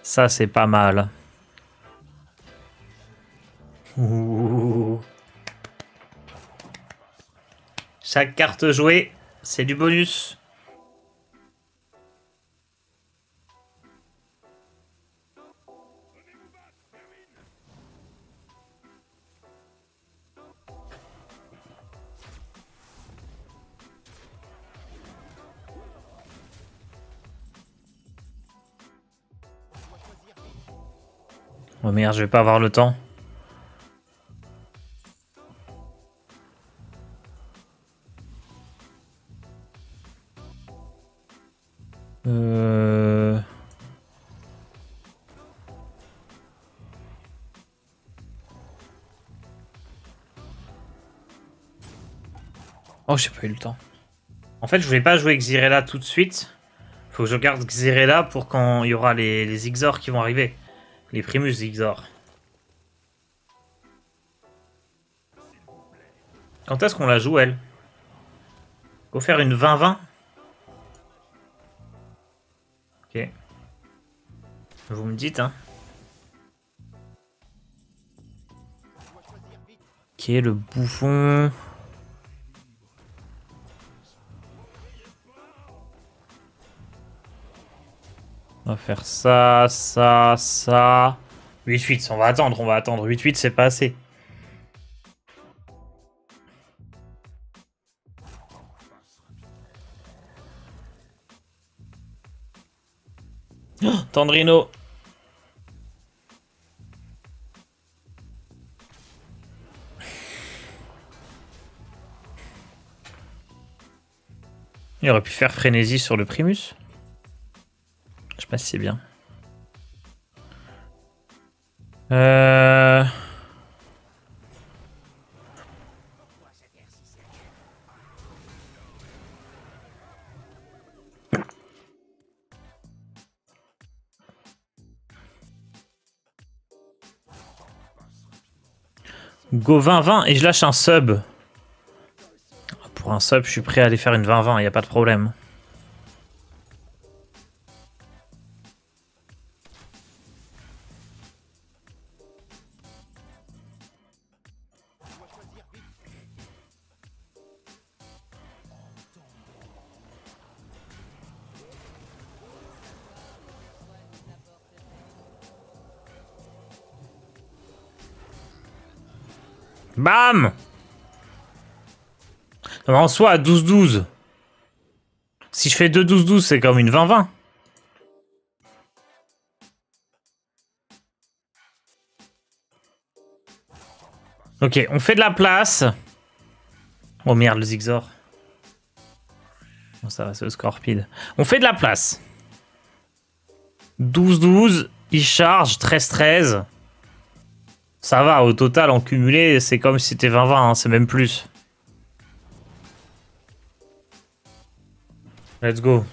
Ça, c'est pas mal. Ouh. Chaque carte jouée, c'est du bonus. Oh merde, je vais pas avoir le temps. Oh, j'ai pas eu le temps. En fait, je voulais pas jouer Xyrella tout de suite. Faut que je garde Xyrella pour quand il y aura les Ixor qui vont arriver. Les Primus Ixor. Quand est-ce qu'on la joue, elle? Faut faire une 20-20. Ok. Vous me dites, hein. Ok, le bouffon. On va faire ça, ça, ça. 8-8, on va attendre, on va attendre. 8-8, c'est pas assez. Oh, Tendrino. Il aurait pu faire frénésie sur le Primus. Je sais pas si c'est bien. Go 20-20 et je lâche un sub. Pour un sub, je suis prêt à aller faire une 20-20, y a pas de problème. Bam! En soi, à 12-12. Si je fais 2-12-12, c'est comme une 20-20. Ok, on fait de la place. Oh merde, le Zigzor. Bon, ça va, c'est le Scorpide. On fait de la place. 12-12, il charge, 13-13. Ça va, au total, en cumulé, c'est comme si c'était 20-20, hein, c'est même plus. Let's go.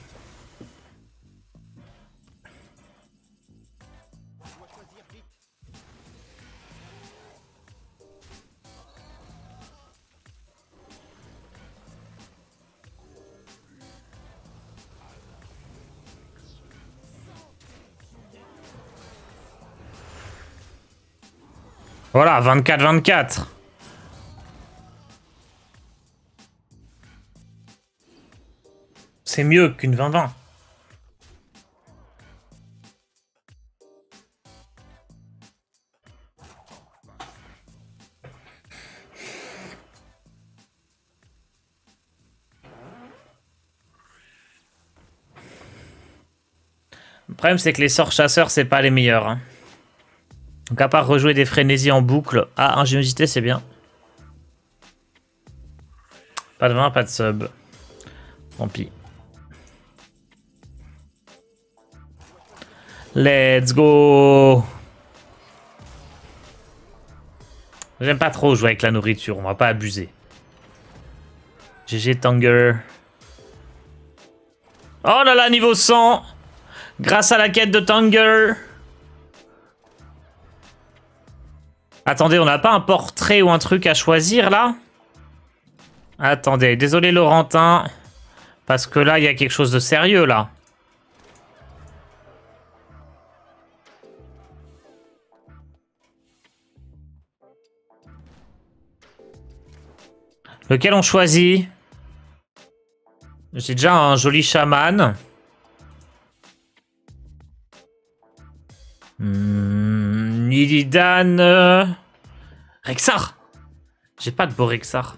Voilà, 24-24. C'est mieux qu'une 20-20. Le problème, c'est que les sorts chasseurs, c'est pas les meilleurs. Hein. Donc, à part rejouer des frénésies en boucle. Ah, ingéniosité, c'est bien. Pas de 20, pas de sub. Tant pis. Let's go! J'aime pas trop jouer avec la nourriture, on va pas abuser. GG Tanger. Oh là là, niveau 100! Grâce à la quête de Tanger. Attendez, on n'a pas un portrait ou un truc à choisir là? Attendez, désolé Laurentin. Parce que là, il y a quelque chose de sérieux là. Lequel on choisit? J'ai déjà un joli chaman. Illidan. Rexar. J'ai pas de beau Rexar.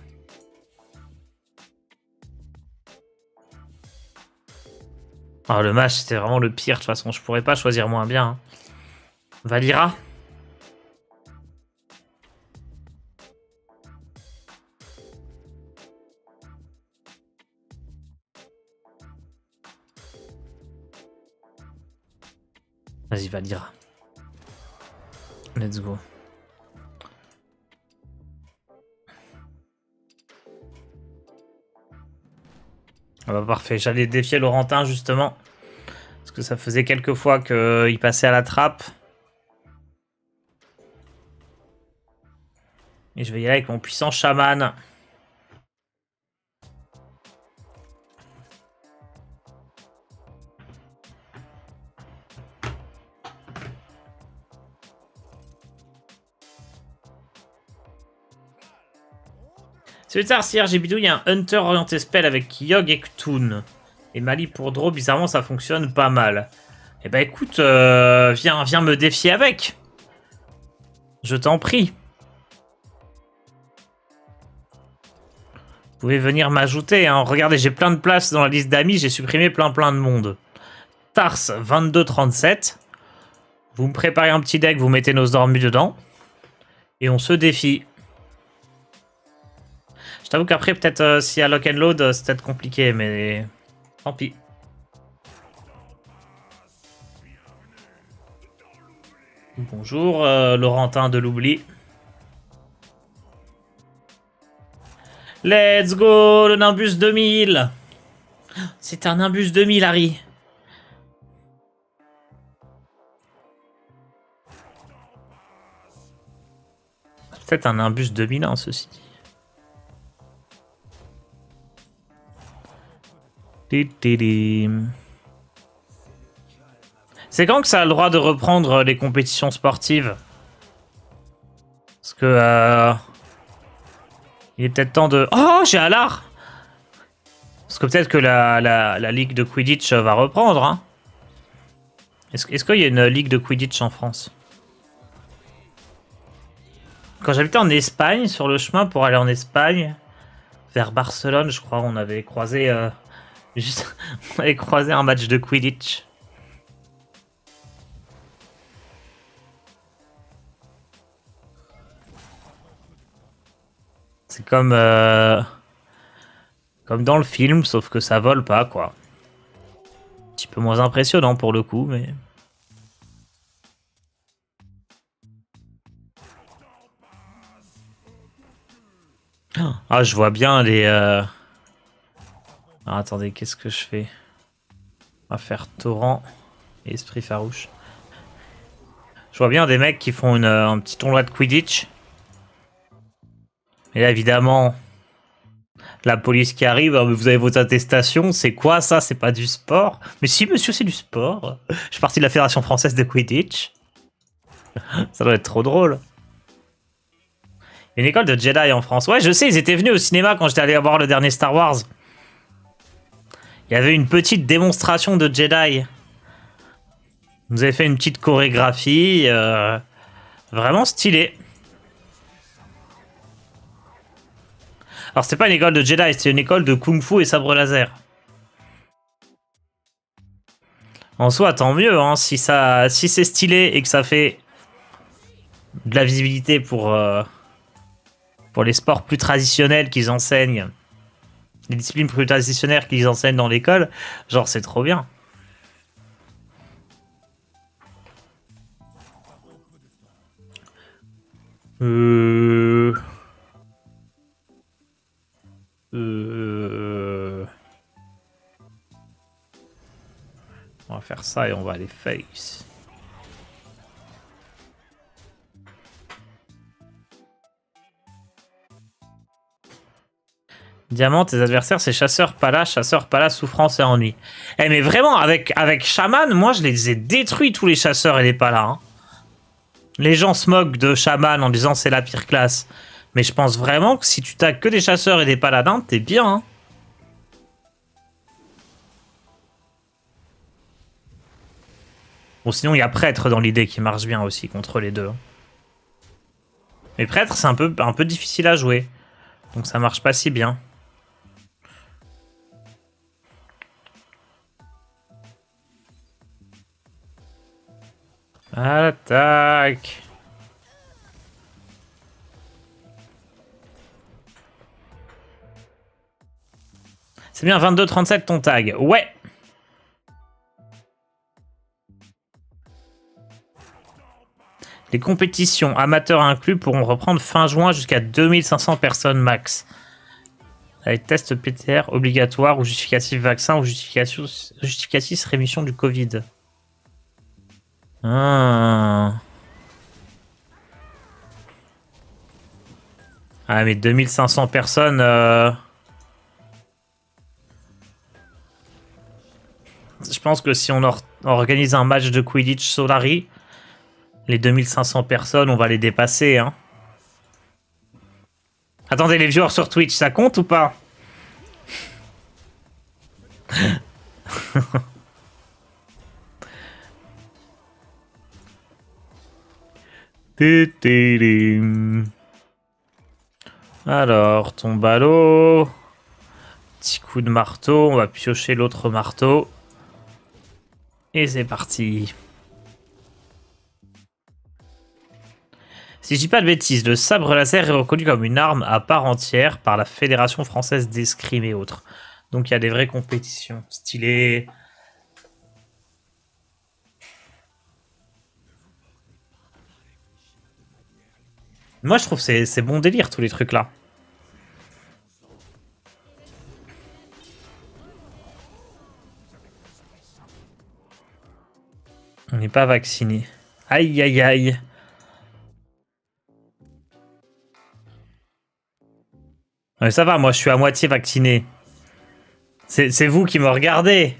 Oh, le match, c'était vraiment le pire. De toute façon, je pourrais pas choisir moins bien. Hein. Valira. Vas-y, Valira. Let's go. Ah bah parfait, j'allais défier Laurentin justement. Parce que ça faisait quelques fois qu'il passait à la trappe. Et je vais y aller avec mon puissant chaman. C'est tard, si j'ai bidouille, il y a un Hunter orienté spell avec Yogg et Ktun. Et Mali pour draw, bizarrement, ça fonctionne pas mal. Eh ben écoute, viens me défier avec. Je t'en prie. Vous pouvez venir m'ajouter. Hein. Regardez, j'ai plein de places dans la liste d'amis. J'ai supprimé plein de monde. Tars 2237. Vous me préparez un petit deck, vous mettez nos Dormus dedans. Et on se défie. Je t'avoue qu'après, peut-être, s'il y a lock and load, c'est peut-être compliqué, mais tant pis. Bonjour, Laurentin de l'oubli. Let's go, le Nimbus 2000. C'est un Nimbus 2000, Harry. Peut-être un Nimbus 2001, ceci dit. C'est quand que ça a le droit de reprendre les compétitions sportives? Parce que... il est peut-être temps de... Oh, j'ai Alar. Parce que peut-être que la ligue de Quidditch va reprendre. Hein. Est-ce qu'il y a une ligue de Quidditch en France? Quand j'habitais en Espagne, sur le chemin pour aller en Espagne, vers Barcelone, je crois, on avait croisé... on avait croisé un match de Quidditch. C'est comme dans le film, sauf que ça vole pas, quoi. Un petit peu moins impressionnant pour le coup, mais... Ah, je vois bien les... Alors, attendez, qu'est-ce que je fais? On va faire Torrent et Esprit Farouche. Je vois bien des mecs qui font un petit tournoi de Quidditch. Et là, évidemment, la police qui arrive, vous avez vos attestations, c'est quoi ça? C'est pas du sport? Mais si, monsieur, c'est du sport. Je suis parti de la Fédération Française de Quidditch. Ça doit être trop drôle. Il y a une école de Jedi en France. Ouais, je sais, ils étaient venus au cinéma quand j'étais allé voir le dernier Star Wars. Il y avait une petite démonstration de Jedi. Vous avez fait une petite chorégraphie. Vraiment stylé. Alors, c'était pas une école de Jedi, c'était une école de Kung Fu et sabre laser. En soi, tant mieux, hein, si c'est stylé et que ça fait de la visibilité pour les sports plus traditionnels qu'ils enseignent, les disciplines plus traditionnelles qu'ils enseignent dans l'école, genre, c'est trop bien. On va faire ça et on va aller face. Diamant, tes adversaires, c'est chasseur, pala, souffrance et ennui. Eh mais vraiment, avec Shaman, moi je les ai détruits tous les chasseurs et les palas. Hein. Les gens se moquent de Shaman en disant c'est la pire classe. Mais je pense vraiment que si tu t'as que des chasseurs et des paladins, t'es bien. Hein. Bon, sinon il y a prêtre dans l'idée qui marche bien aussi contre les deux. Mais prêtre, c'est un peu difficile à jouer. Donc ça marche pas si bien. Attaque. C'est bien 22-37 ton tag. Ouais. Les compétitions amateurs inclus pourront reprendre fin juin jusqu'à 2500 personnes max. avec test PCR obligatoire ou justificatif vaccin ou justificatif rémission du Covid. Ah. Ah mais 2500 personnes... Je pense que si on organise un match de Quidditch Solari, les 2500 personnes, on va les dépasser. Hein. Attendez, les viewers sur Twitch, ça compte ou pas? Alors, ton ballot. Petit coup de marteau, on va piocher l'autre marteau. Et c'est parti. Si je dis pas de bêtises, le sabre laser est reconnu comme une arme à part entière par la Fédération française d'escrime et autres. Donc il y a des vraies compétitions stylées. Moi je trouve que c'est bon délire tous les trucs là. On n'est pas vacciné. Aïe aïe aïe. Mais ça va, moi je suis à moitié vacciné. C'est vous qui me regardez.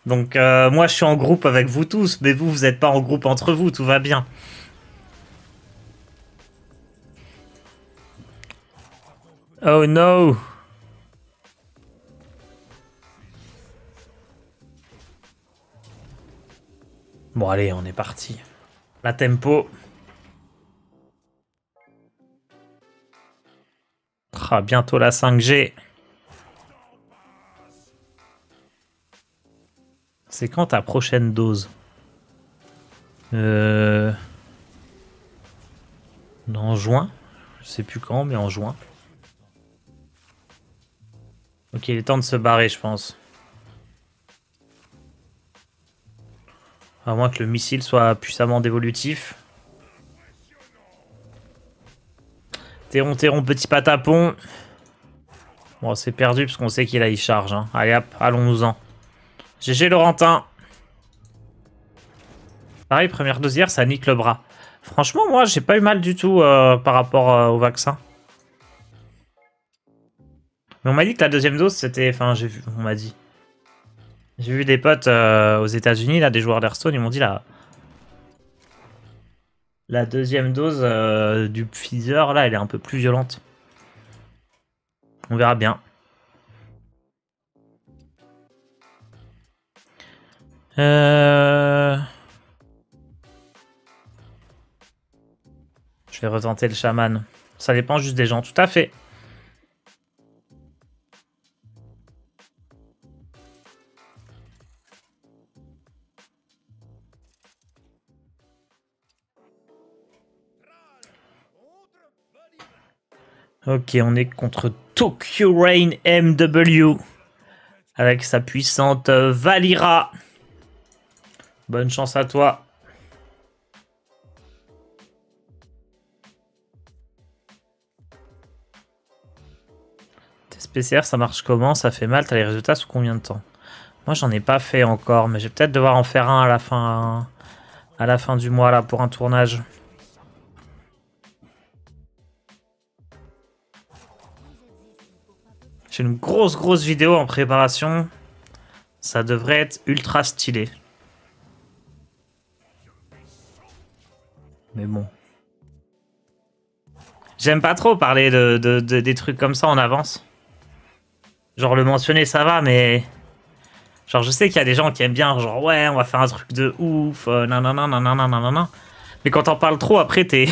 Donc moi je suis en groupe avec vous tous, mais vous n'êtes pas en groupe entre vous, tout va bien. Oh no. Bon allez, on est parti. La tempo. Ah, bientôt la 5G. C'est quand ta prochaine dose? En juin? Je sais plus quand, mais en juin. Ok, il est temps de se barrer, je pense. À moins que le missile soit puissamment dévolutif. Terron, petit patapon. Bon, c'est perdu parce qu'on sait qu'il a il charge. Hein. Allez hop, allons-nous-en. GG Laurentin. Pareil, première dosière, ça nique le bras. Franchement, moi, j'ai pas eu mal du tout par rapport au vaccin. Mais on m'a dit que la deuxième dose, c'était... Enfin, j'ai vu, on m'a dit. J'ai vu des potes aux États-Unis, là, des joueurs d'Hearthstone, ils m'ont dit là. La deuxième dose du Pfizer, là, elle est un peu plus violente. On verra bien. Je vais retenter le chaman. Ça dépend juste des gens, tout à fait. Ok, on est contre Tokyo Rain MW. Avec sa puissante Valira. Bonne chance à toi. Test PCR, ça marche comment? Ça fait mal? T'as les résultats sous combien de temps? Moi, j'en ai pas fait encore, mais je vais peut-être devoir en faire un à la fin du mois là pour un tournage. J'ai une grosse vidéo en préparation. Ça devrait être ultra stylé. Mais bon. J'aime pas trop parler des trucs comme ça en avance. Genre le mentionner ça va, mais... Genre je sais qu'il y a des gens qui aiment bien, genre ouais on va faire un truc de ouf, nanana. Mais quand t'en parles trop après t'es...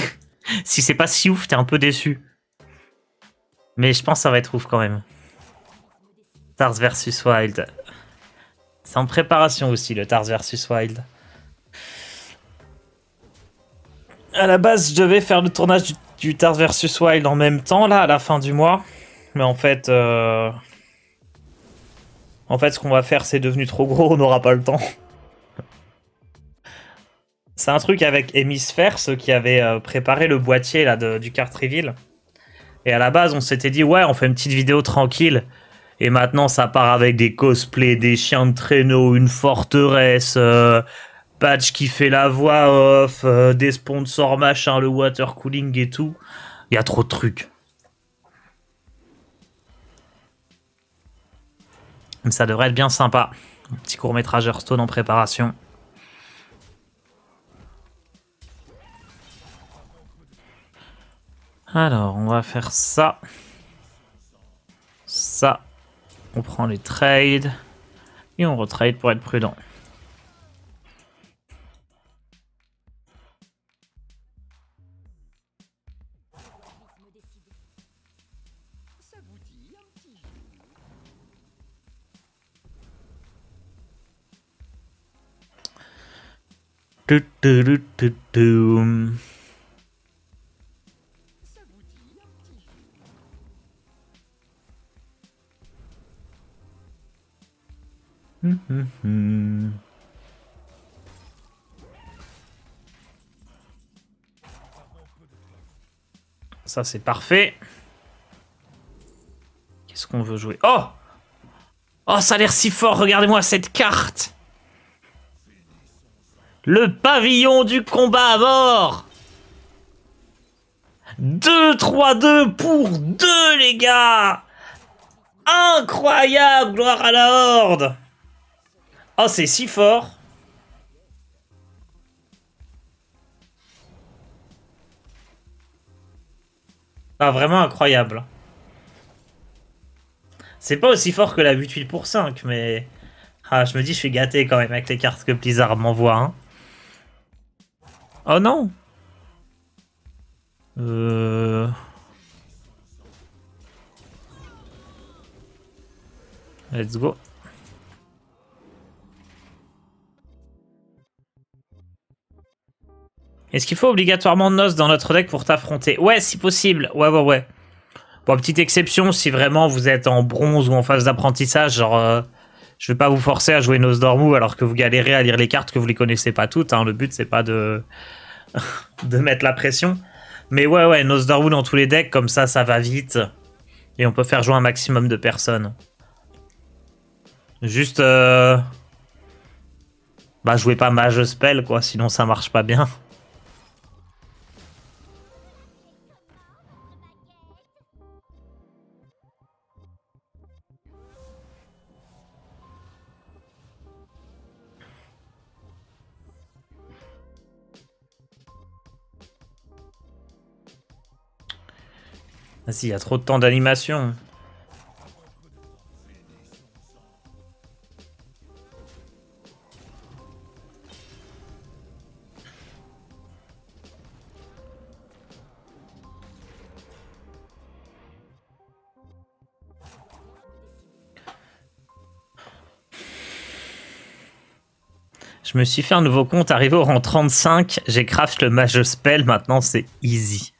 si c'est pas si ouf t'es un peu déçu. Mais je pense que ça va être ouf quand même. Tars vs Wild. C'est en préparation aussi le Tars vs Wild. À la base, je devais faire le tournage du Tars vs Wild en même temps, là, à la fin du mois. Mais en fait, ce qu'on va faire, c'est devenu trop gros, on n'aura pas le temps. C'est un truc avec Hémisphère, ceux qui avaient préparé le boîtier là, du cart reveal. Et à la base, on s'était dit, ouais, on fait une petite vidéo tranquille. Et maintenant, ça part avec des cosplays, des chiens de traîneau, une forteresse, Patch qui fait la voix off, des sponsors machin, le water cooling et tout. Il y a trop de trucs. Mais ça devrait être bien sympa. Un petit court-métrage Hearthstone en préparation. Alors, on va faire ça. Ça. On prend les trades. Et on retrade pour être prudent. Ça, c'est parfait. Qu'est-ce qu'on veut jouer? Oh! Oh, ça a l'air si fort, regardez-moi cette carte! Le pavillon du combat à mort! 2-3-2 pour 2, les gars! Incroyable, gloire à la horde! Oh, c'est si fort! Ah, vraiment incroyable. C'est pas aussi fort que la 8-8 pour 5, mais... Ah, je me dis, je suis gâté quand même avec les cartes que Blizzard m'envoie. Hein. Oh non! Let's go. Est-ce qu'il faut obligatoirement Nos dans notre deck pour t'affronter? Ouais, si possible. Ouais. Bon, petite exception, si vraiment vous êtes en bronze ou en phase d'apprentissage, genre... je vais pas vous forcer à jouer Nosdormu alors que vous galérez à lire les cartes que vous les connaissez pas toutes. Hein. Le but, c'est pas de... de mettre la pression. Mais ouais, Nosdormu dans tous les decks, comme ça va vite. Et on peut faire jouer un maximum de personnes. Juste... Bah, jouez pas Mage Spell, quoi, sinon ça marche pas bien. Vas-y, il y a trop de temps d'animation. Je me suis fait un nouveau compte, arrivé au rang 35, j'ai craft le Mage Spell, maintenant c'est easy.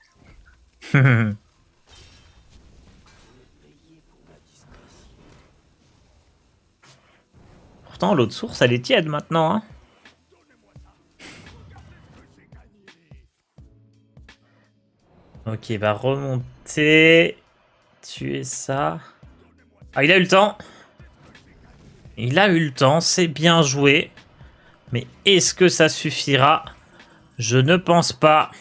Pourtant, l'autre source, elle est tiède maintenant. Hein. Ok, il va remonter. Tuer ça. Ah, il a eu le temps. Il a eu le temps, c'est bien joué. Mais est-ce que ça suffira? Je ne pense pas.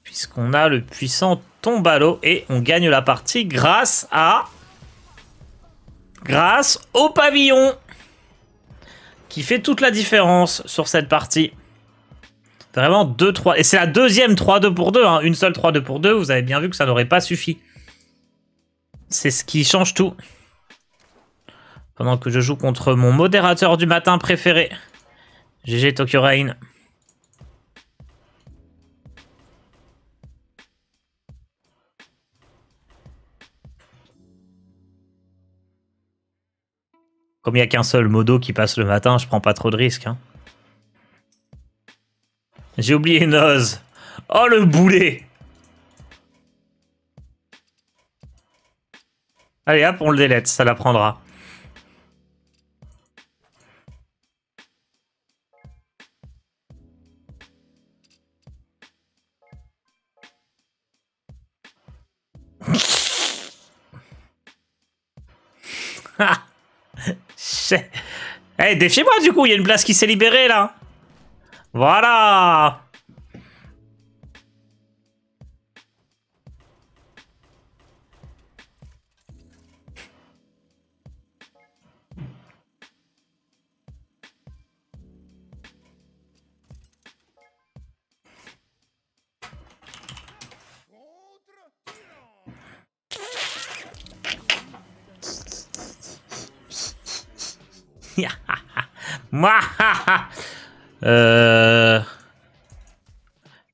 Puisqu'on a le puissant Tombalo et on gagne la partie grâce au pavillon qui fait toute la différence sur cette partie. Vraiment 2-3. Et c'est la deuxième 3-2 pour 2. Hein. Une seule 3-2 pour 2. Vous avez bien vu que ça n'aurait pas suffi. C'est ce qui change tout. Pendant que je joue contre mon modérateur du matin préféré. GG Tokyo Rain. Comme il n'y a qu'un seul modo qui passe le matin, je prends pas trop de risques. Hein. J'ai oublié Noz. Oh le boulet. Allez hop, on le délète, ça la prendra. Eh, défiez-moi du coup, il y a une place qui s'est libérée là. Voilà. Moi,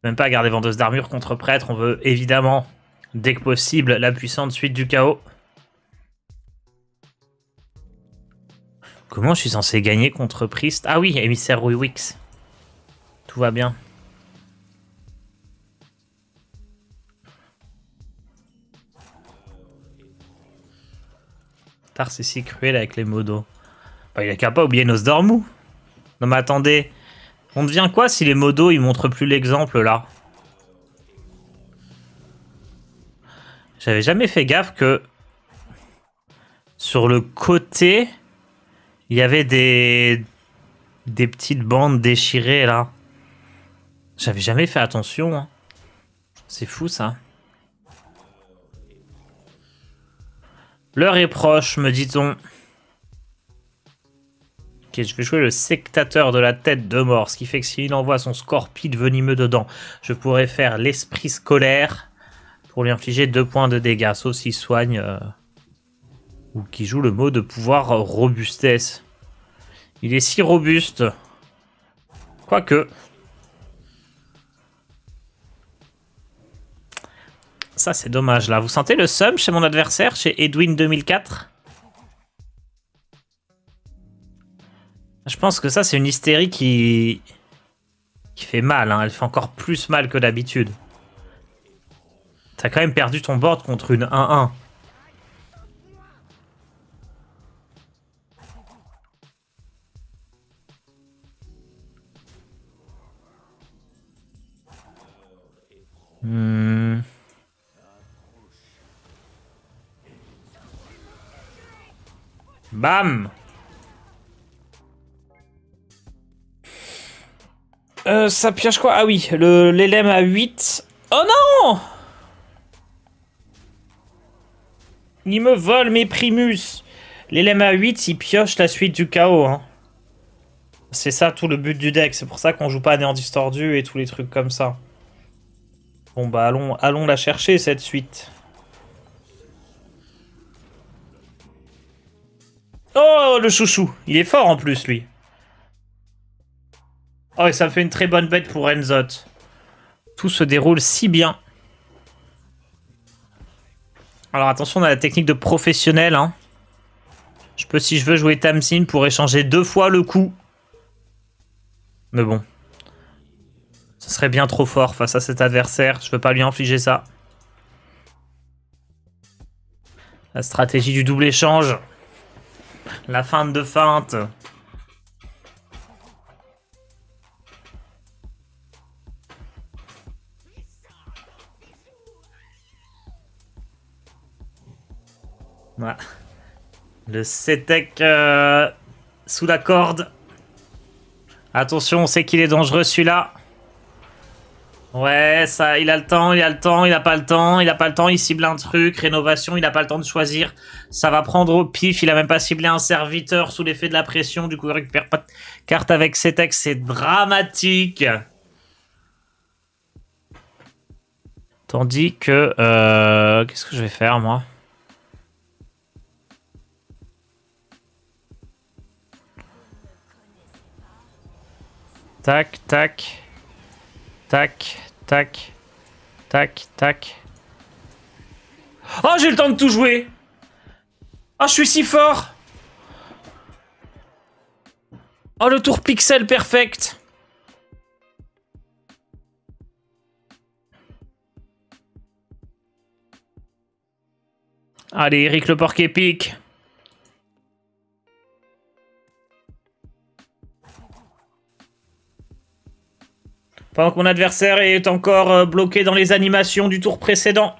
même pas garder vendeuse d'armure contre prêtre. On veut évidemment, dès que possible, la puissante suite du chaos. Comment je suis censé gagner contre Priest? Ah oui, émissaire Ruywix. Tout va bien. Tars c'est si cruel avec les modos. Bah, il a qu'à pas oublier Nosdormu. Non mais attendez. On devient quoi si les modos ils montrent plus l'exemple là? J'avais jamais fait gaffe que sur le côté il y avait des petites bandes déchirées là. J'avais jamais fait attention. Hein. C'est fou ça. L'heure est proche, me dit-on. Ok, je vais jouer le sectateur de la tête de mort, ce qui fait que s'il envoie son scorpide venimeux dedans, je pourrais faire l'esprit scolaire pour lui infliger 2 points de dégâts, sauf s'il soigne ou qu'il joue le mot de pouvoir robustesse. Il est si robuste. Quoique. Ça, c'est dommage, là. Vous sentez le seum chez mon adversaire, chez Edwin 2004? Je pense que ça, c'est une hystérie qui fait mal. Hein. Elle fait encore plus mal que d'habitude. T'as quand même perdu ton board contre une 1-1. Bam. Ça pioche quoi? Ah oui, l'élème à 8. Oh non! Il me vole mes primus. L'élème à 8, il pioche la suite du chaos. Hein. C'est ça tout le but du deck. C'est pour ça qu'on joue pas Néant Distordu et tous les trucs comme ça. Bon bah allons la chercher cette suite. Oh le chouchou. Il est fort en plus lui. Oh et ça me fait une très bonne bête pour Enzot. Tout se déroule si bien. Alors attention, on a la technique de professionnel. Hein. Je peux, si je veux, jouer Tamsin pour échanger 2 fois le coup. Mais bon. Ce serait bien trop fort face à cet adversaire. Je peux pas lui infliger ça. La stratégie du double échange. La feinte de feinte. Voilà. Le Cetek sous la corde. Attention, on sait qu'il est dangereux celui-là. Ouais, ça, il a le temps, il a pas le temps, il cible un truc, rénovation, il a pas le temps de choisir. Ça va prendre au pif, il a même pas ciblé un serviteur sous l'effet de la pression, du coup il récupère pas de carte avec Cetek, c'est dramatique. Tandis que... qu'est-ce que je vais faire, moi? Tac, tac. Tac, tac. Tac, tac. Oh, j'ai le temps de tout jouer! Oh, je suis si fort! Oh, le tour pixel perfect! Allez, Eric le porc épique. Pendant que mon adversaire est encore bloqué dans les animations du tour précédent.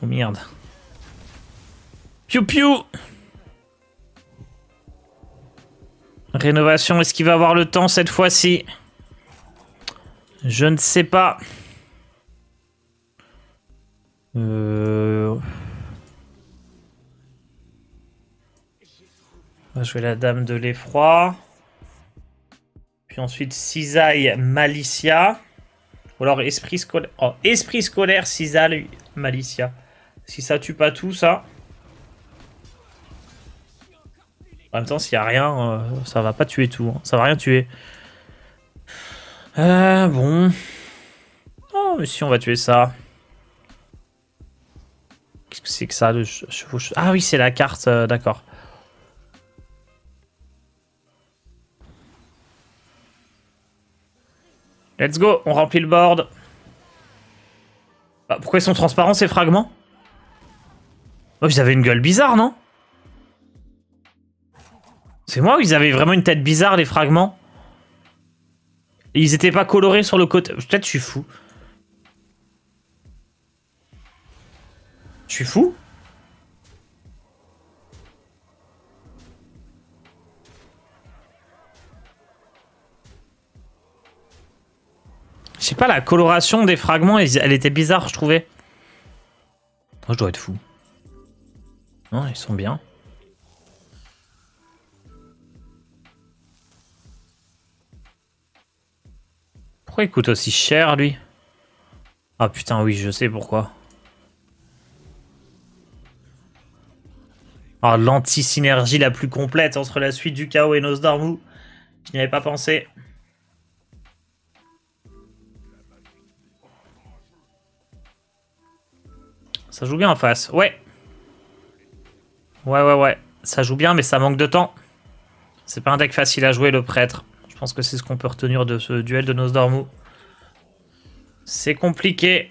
Oh merde. Piou piou. Rénovation, est-ce qu'il va avoir le temps cette fois-ci? Je ne sais pas. On va jouer la dame de l'effroi. Puis ensuite cisaille Malicia. Ou alors esprit scolaire. Oh, esprit scolaire, cisaille Malicia. Si ça tue pas tout, ça. En même temps, s'il n'y a rien, ça va pas tuer tout. Hein. Ça va rien tuer. Bon. Oh, mais si, on va tuer ça. Qu'est-ce que c'est que ça, le chevauche? Ah oui, c'est la carte, d'accord. Let's go, on remplit le board. Bah, pourquoi ils sont transparents, ces fragments? Oh, ils avaient une gueule bizarre, non? C'est moi ou ils avaient vraiment une tête bizarre, les fragments? Et ils étaient pas colorés sur le côté. Peut-être je suis fou. Je suis fou? Je sais pas, la coloration des fragments, elle était bizarre, je trouvais. Oh, je dois être fou. Non, ils sont bien. Pourquoi il coûte aussi cher, lui? Ah putain, oui, je sais pourquoi. Ah, l'anti-synergie la plus complète entre la suite du chaos et Nosdormu. Je n'y avais pas pensé. Ça joue bien en face, ouais. Ouais. Ça joue bien, mais ça manque de temps. C'est pas un deck facile à jouer, le prêtre. Je pense que c'est ce qu'on peut retenir de ce duel de Nosdormu. C'est compliqué.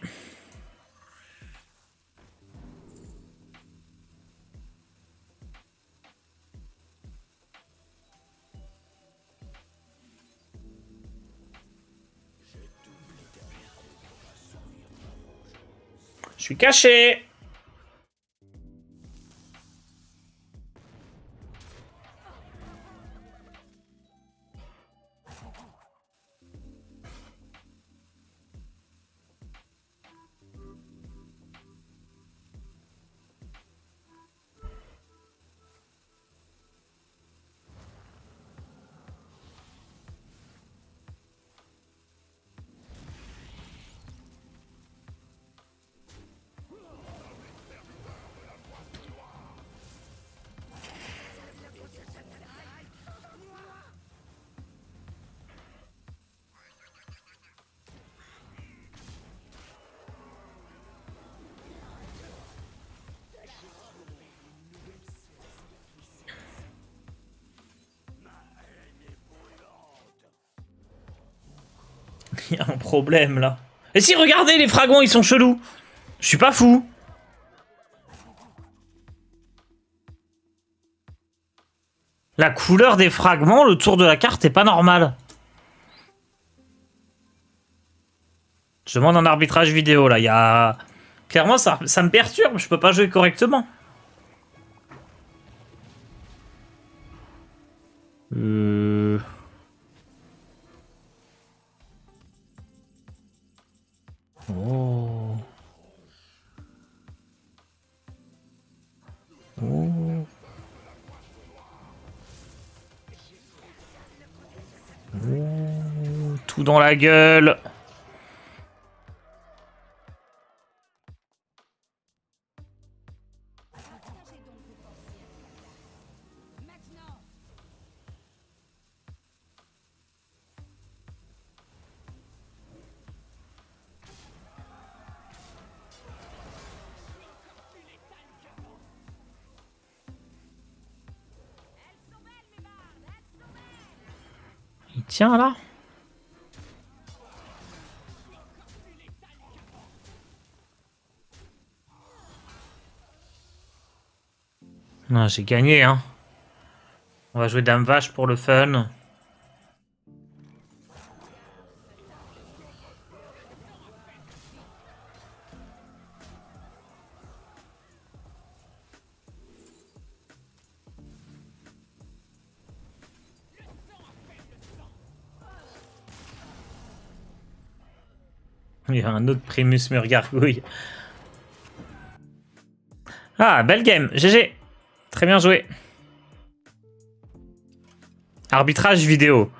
Je suis caché. Il y a un problème là. Et si, regardez, les fragments, ils sont chelous. Je suis pas fou. La couleur des fragments, le tour de la carte est pas normal. Je demande un arbitrage vidéo là. Il y a... Clairement, ça me perturbe. Je peux pas jouer correctement. Oh. Oh. Oh. Tout dans la gueule. Il tient là. Non, j'ai gagné, hein. On va jouer Dame Vache pour le fun. Il y a un autre Primus Murgargouille. Ah, belle game. GG. Très bien joué. Arbitrage vidéo.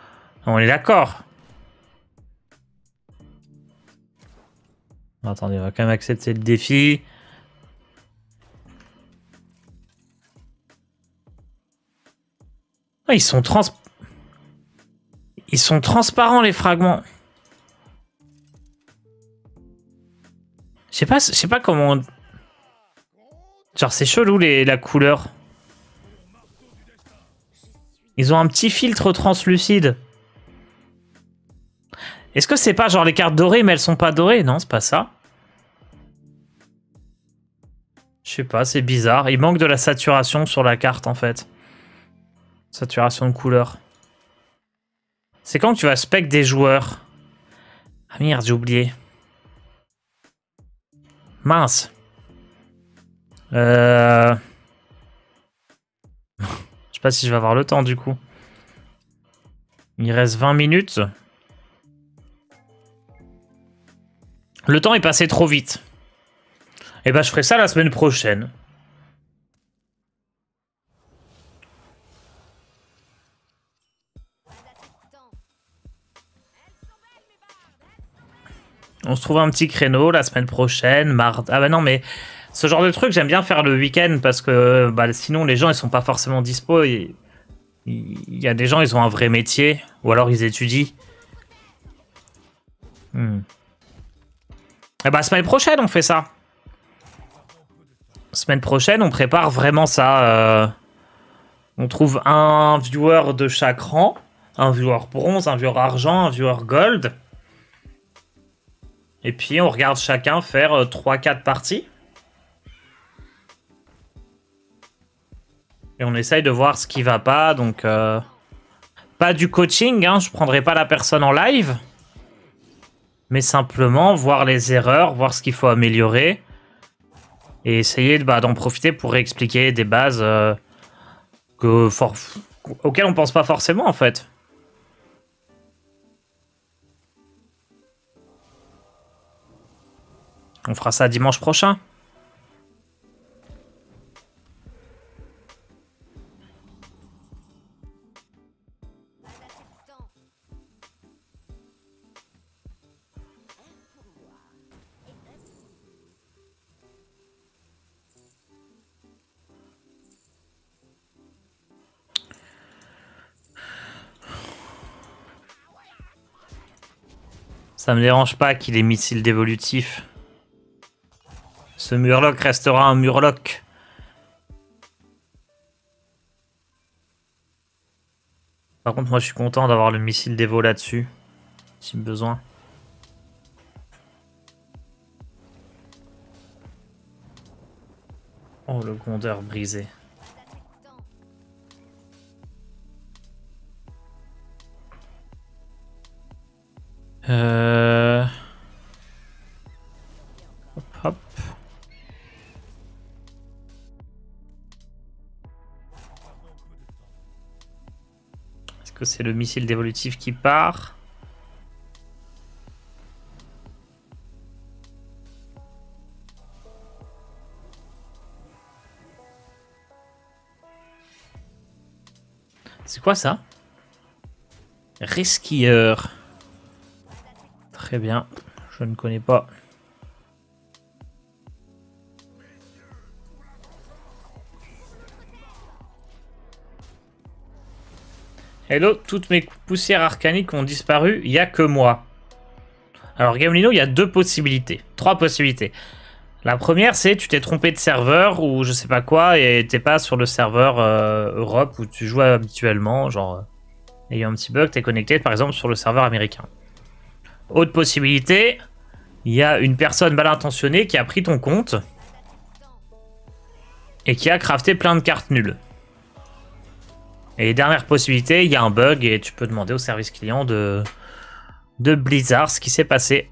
On est d'accord. Attendez, on va quand même accepter le défi. Ah, ils sont transparents, les fragments. Je sais pas comment... Genre, c'est chelou, la couleur. Ils ont un petit filtre translucide. Est-ce que c'est pas genre les cartes dorées, mais elles sont pas dorées? Non, c'est pas ça. Je sais pas, c'est bizarre. Il manque de la saturation sur la carte, en fait. Saturation de couleur. C'est quand tu vas spec des joueurs? Ah merde, j'ai oublié. Mince. Je sais pas si je vais avoir le temps, du coup. Il reste 20 minutes. Le temps est passé trop vite. Et bah, je ferai ça la semaine prochaine. On se trouve un petit créneau la semaine prochaine, mardi. Ah bah non, mais ce genre de truc, j'aime bien faire le week-end parce que bah, sinon les gens ils sont pas forcément dispo. Il y a des gens, ils ont un vrai métier ou alors ils étudient. Et bah, semaine prochaine, on fait ça. Semaine prochaine, on prépare vraiment ça. On trouve un viewer de chaque rang. Un viewer bronze, un viewer argent, un viewer gold. Et puis on regarde chacun faire 3-4 parties. Et on essaye de voir ce qui va pas. Donc pas du coaching, hein, je prendrai pas la personne en live. Mais simplement voir les erreurs, voir ce qu'il faut améliorer. Et essayer d'en profiter pour expliquer des bases auxquelles on pense pas forcément en fait. On fera ça dimanche prochain. Ça me dérange pas qu'il ait missile dévolutif. Ce Murloc restera un Murloc. Par contre, moi, je suis content d'avoir le missile dévo là-dessus. Si besoin. Oh, le grondeur brisé. Hop, hop. Est-ce que c'est le missile dévolutif qui part? C'est quoi ça? Resquilleur. Très bien. Je ne connais pas. Hello, toutes mes poussières arcaniques ont disparu, il n'y a que moi. Alors Gamelino, il y a deux possibilités. Trois possibilités. La première, c'est tu t'es trompé de serveur ou je sais pas quoi et t'es pas sur le serveur Europe où tu joues habituellement. Genre, il y a eu un petit bug, t'es connecté par exemple sur le serveur américain. Autre possibilité, il y a une personne mal intentionnée qui a pris ton compte et qui a crafté plein de cartes nulles. Et dernière possibilité, il y a un bug et tu peux demander au service client de Blizzard ce qui s'est passé.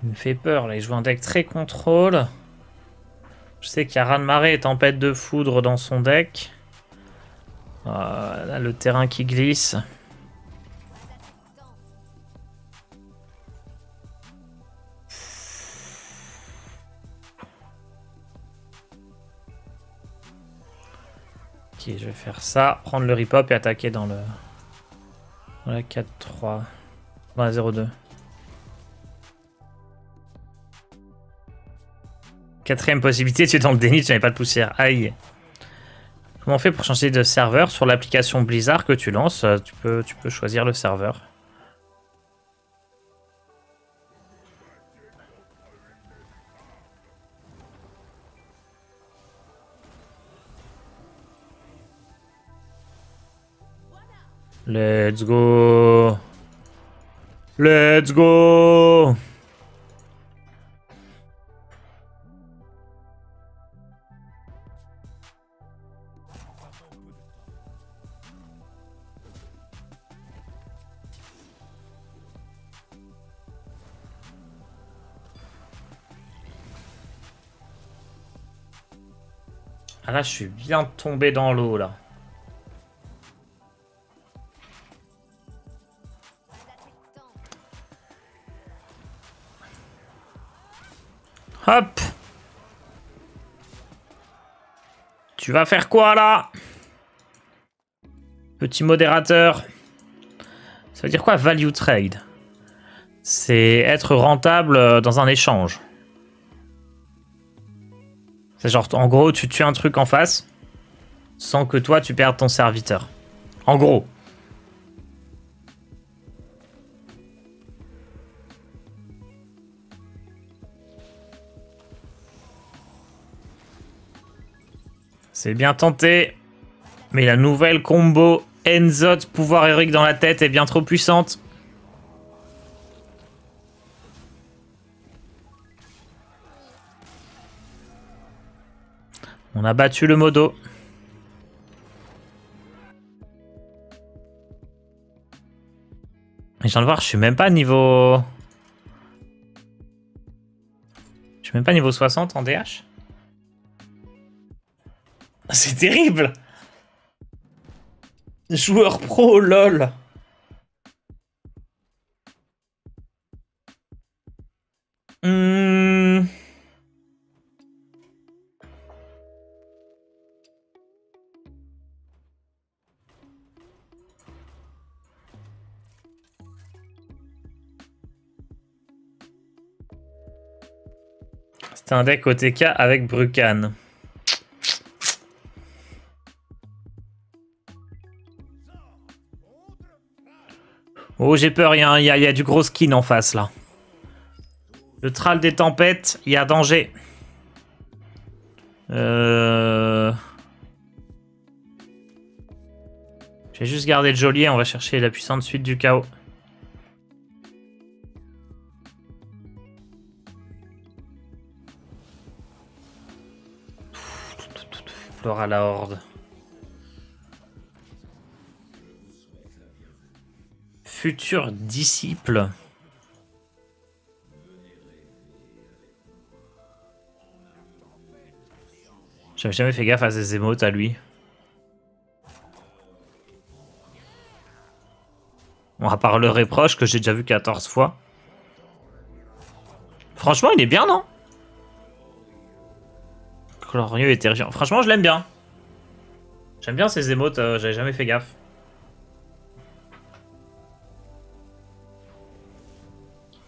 Il me fait peur, là. Il joue un deck très contrôle. Je sais qu'il y a raz-de-marée et tempête de foudre dans son deck. Là, le terrain qui glisse. Ok, je vais faire ça. Prendre le rip-hop et attaquer dans le... Dans la 4-3. Dans la 0-2. Quatrième possibilité, tu es dans le déni, tu n'avais pas de poussière. Aïe. Comment on fait pour changer de serveur? Sur l'application Blizzard que tu lances, tu peux choisir le serveur. Let's go. Let's go. Ah là, je suis bien tombé dans l'eau, là. Hop. Tu vas faire quoi, là? Petit modérateur. Ça veut dire quoi, value trade? C'est être rentable dans un échange. C'est genre, en gros, tu tues un truc en face sans que toi, tu perdes ton serviteur. En gros. C'est bien tenté. Mais la nouvelle combo Enzot pouvoir héroïque dans la tête est bien trop puissante. On a battu le modo. Je viens de voir, je suis même pas niveau... Je suis même pas niveau 60 en DH. C'est terrible. Joueur pro, lol. C'était un deck OTK avec Brucan. Oh, j'ai peur, il y a du gros skin en face, là. Le Thrall des tempêtes, il y a danger. Je vais juste garder le geôlier, on va chercher la puissante suite du chaos. Flore à la horde. Futur disciple. J'avais jamais fait gaffe à ses émotes à lui. Bon, à part le reproche que j'ai déjà vu 14 fois. Franchement, il est bien, non? Glorieux et terrifiant. Franchement, je l'aime bien. J'aime bien ses émotes, j'avais jamais fait gaffe.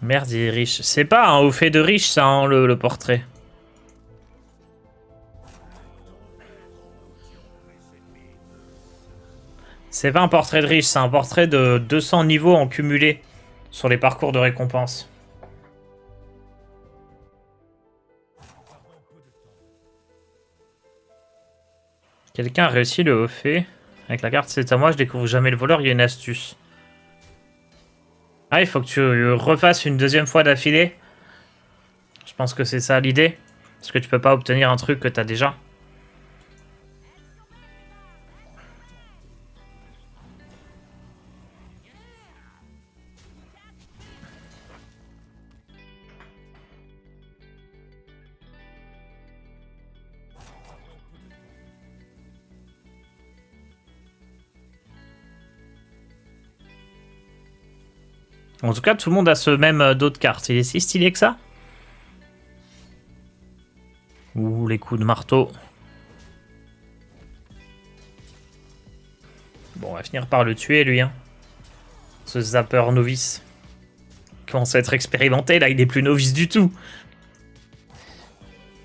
Merde, il est riche. C'est pas un haut fait de riche, ça, hein, le portrait. C'est pas un portrait de riche, c'est un portrait de 200 niveaux en cumulé sur les parcours de récompense. Quelqu'un a réussi le haut fait. Avec la carte c'est à moi, je découvre jamais le voleur, il y a une astuce. Ah, il faut que tu refasses une deuxième fois d'affilée. Je pense que c'est ça l'idée. Parce que tu peux pas obtenir un truc que t'as déjà. En tout cas, tout le monde a ce même dos de carte. Il est si stylé que ça. Ouh, les coups de marteau. Bon, on va finir par le tuer, lui. Hein. Ce zapper novice. Il commence à être expérimenté, là. Il est plus novice du tout.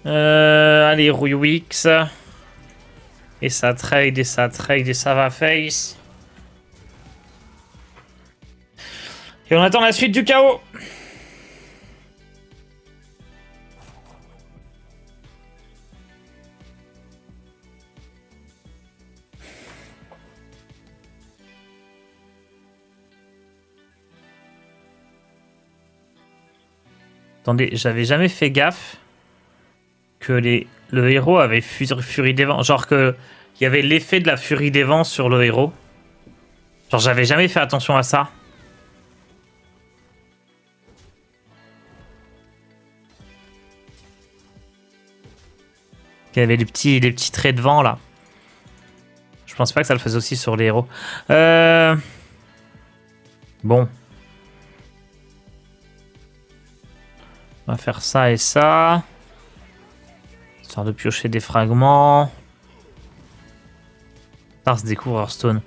Allez, Ruywix. Et ça trade, et ça trade, et ça va face. Et on attend la suite du chaos. Attendez, j'avais jamais fait gaffe que le héros avait Furie des Vents. Genre que il y avait l'effet de la Furie des Vents sur le héros. Genre j'avais jamais fait attention à ça. Il y avait les petits traits de vent là. Je pense pas que ça le faisait aussi sur les héros. Bon. On va faire ça et ça. Histoire de piocher des fragments. Stars Découvreur Stone.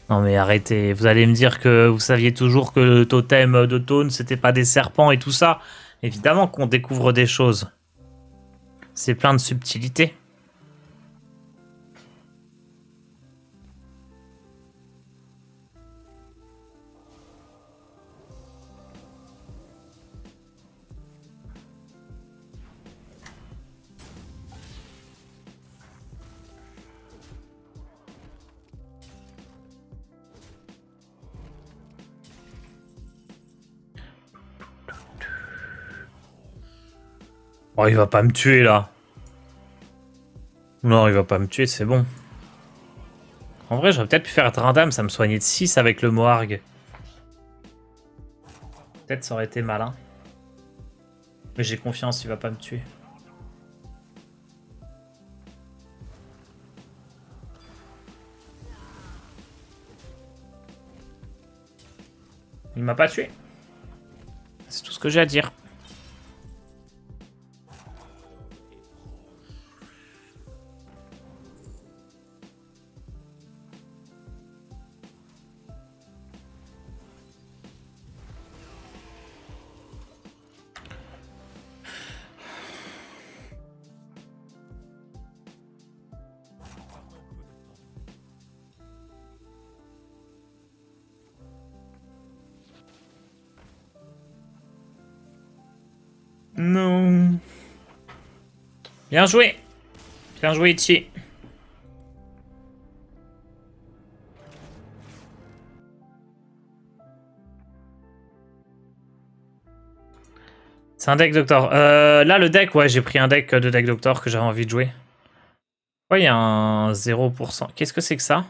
Non mais arrêtez. Vous allez me dire que vous saviez toujours que le totem de Tone c'était pas des serpents et tout ça. Évidemment qu'on découvre des choses. C'est plein de subtilités. Oh, il va pas me tuer là. Non, il va pas me tuer, c'est bon. En vrai, j'aurais peut-être pu faire Trindam, ça me soignait de 6 avec le Moarg. Peut-être ça aurait été malin. Mais j'ai confiance, il va pas me tuer. Il m'a pas tué. C'est tout ce que j'ai à dire. Non. Bien joué. Bien joué, Ichi. C'est un deck Doctor. Là, le deck, ouais, j'ai pris un deck de deck Doctor que j'avais envie de jouer. Ouais, il y a un 0%. Qu'est-ce que c'est que ça?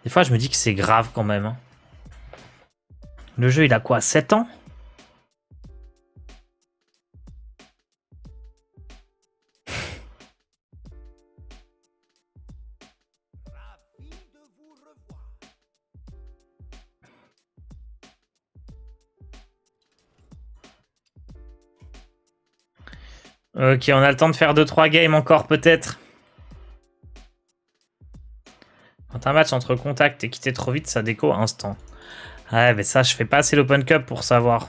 Des fois, je me dis que c'est grave quand même. Hein. Le jeu, il a quoi, 7 ans? Ok, on a le temps de faire 2-3 games encore peut-être. Quand un match entre contact et quitter trop vite, ça déco à instant. Ouais, mais ça, je fais pas assez l'Open Cup pour savoir.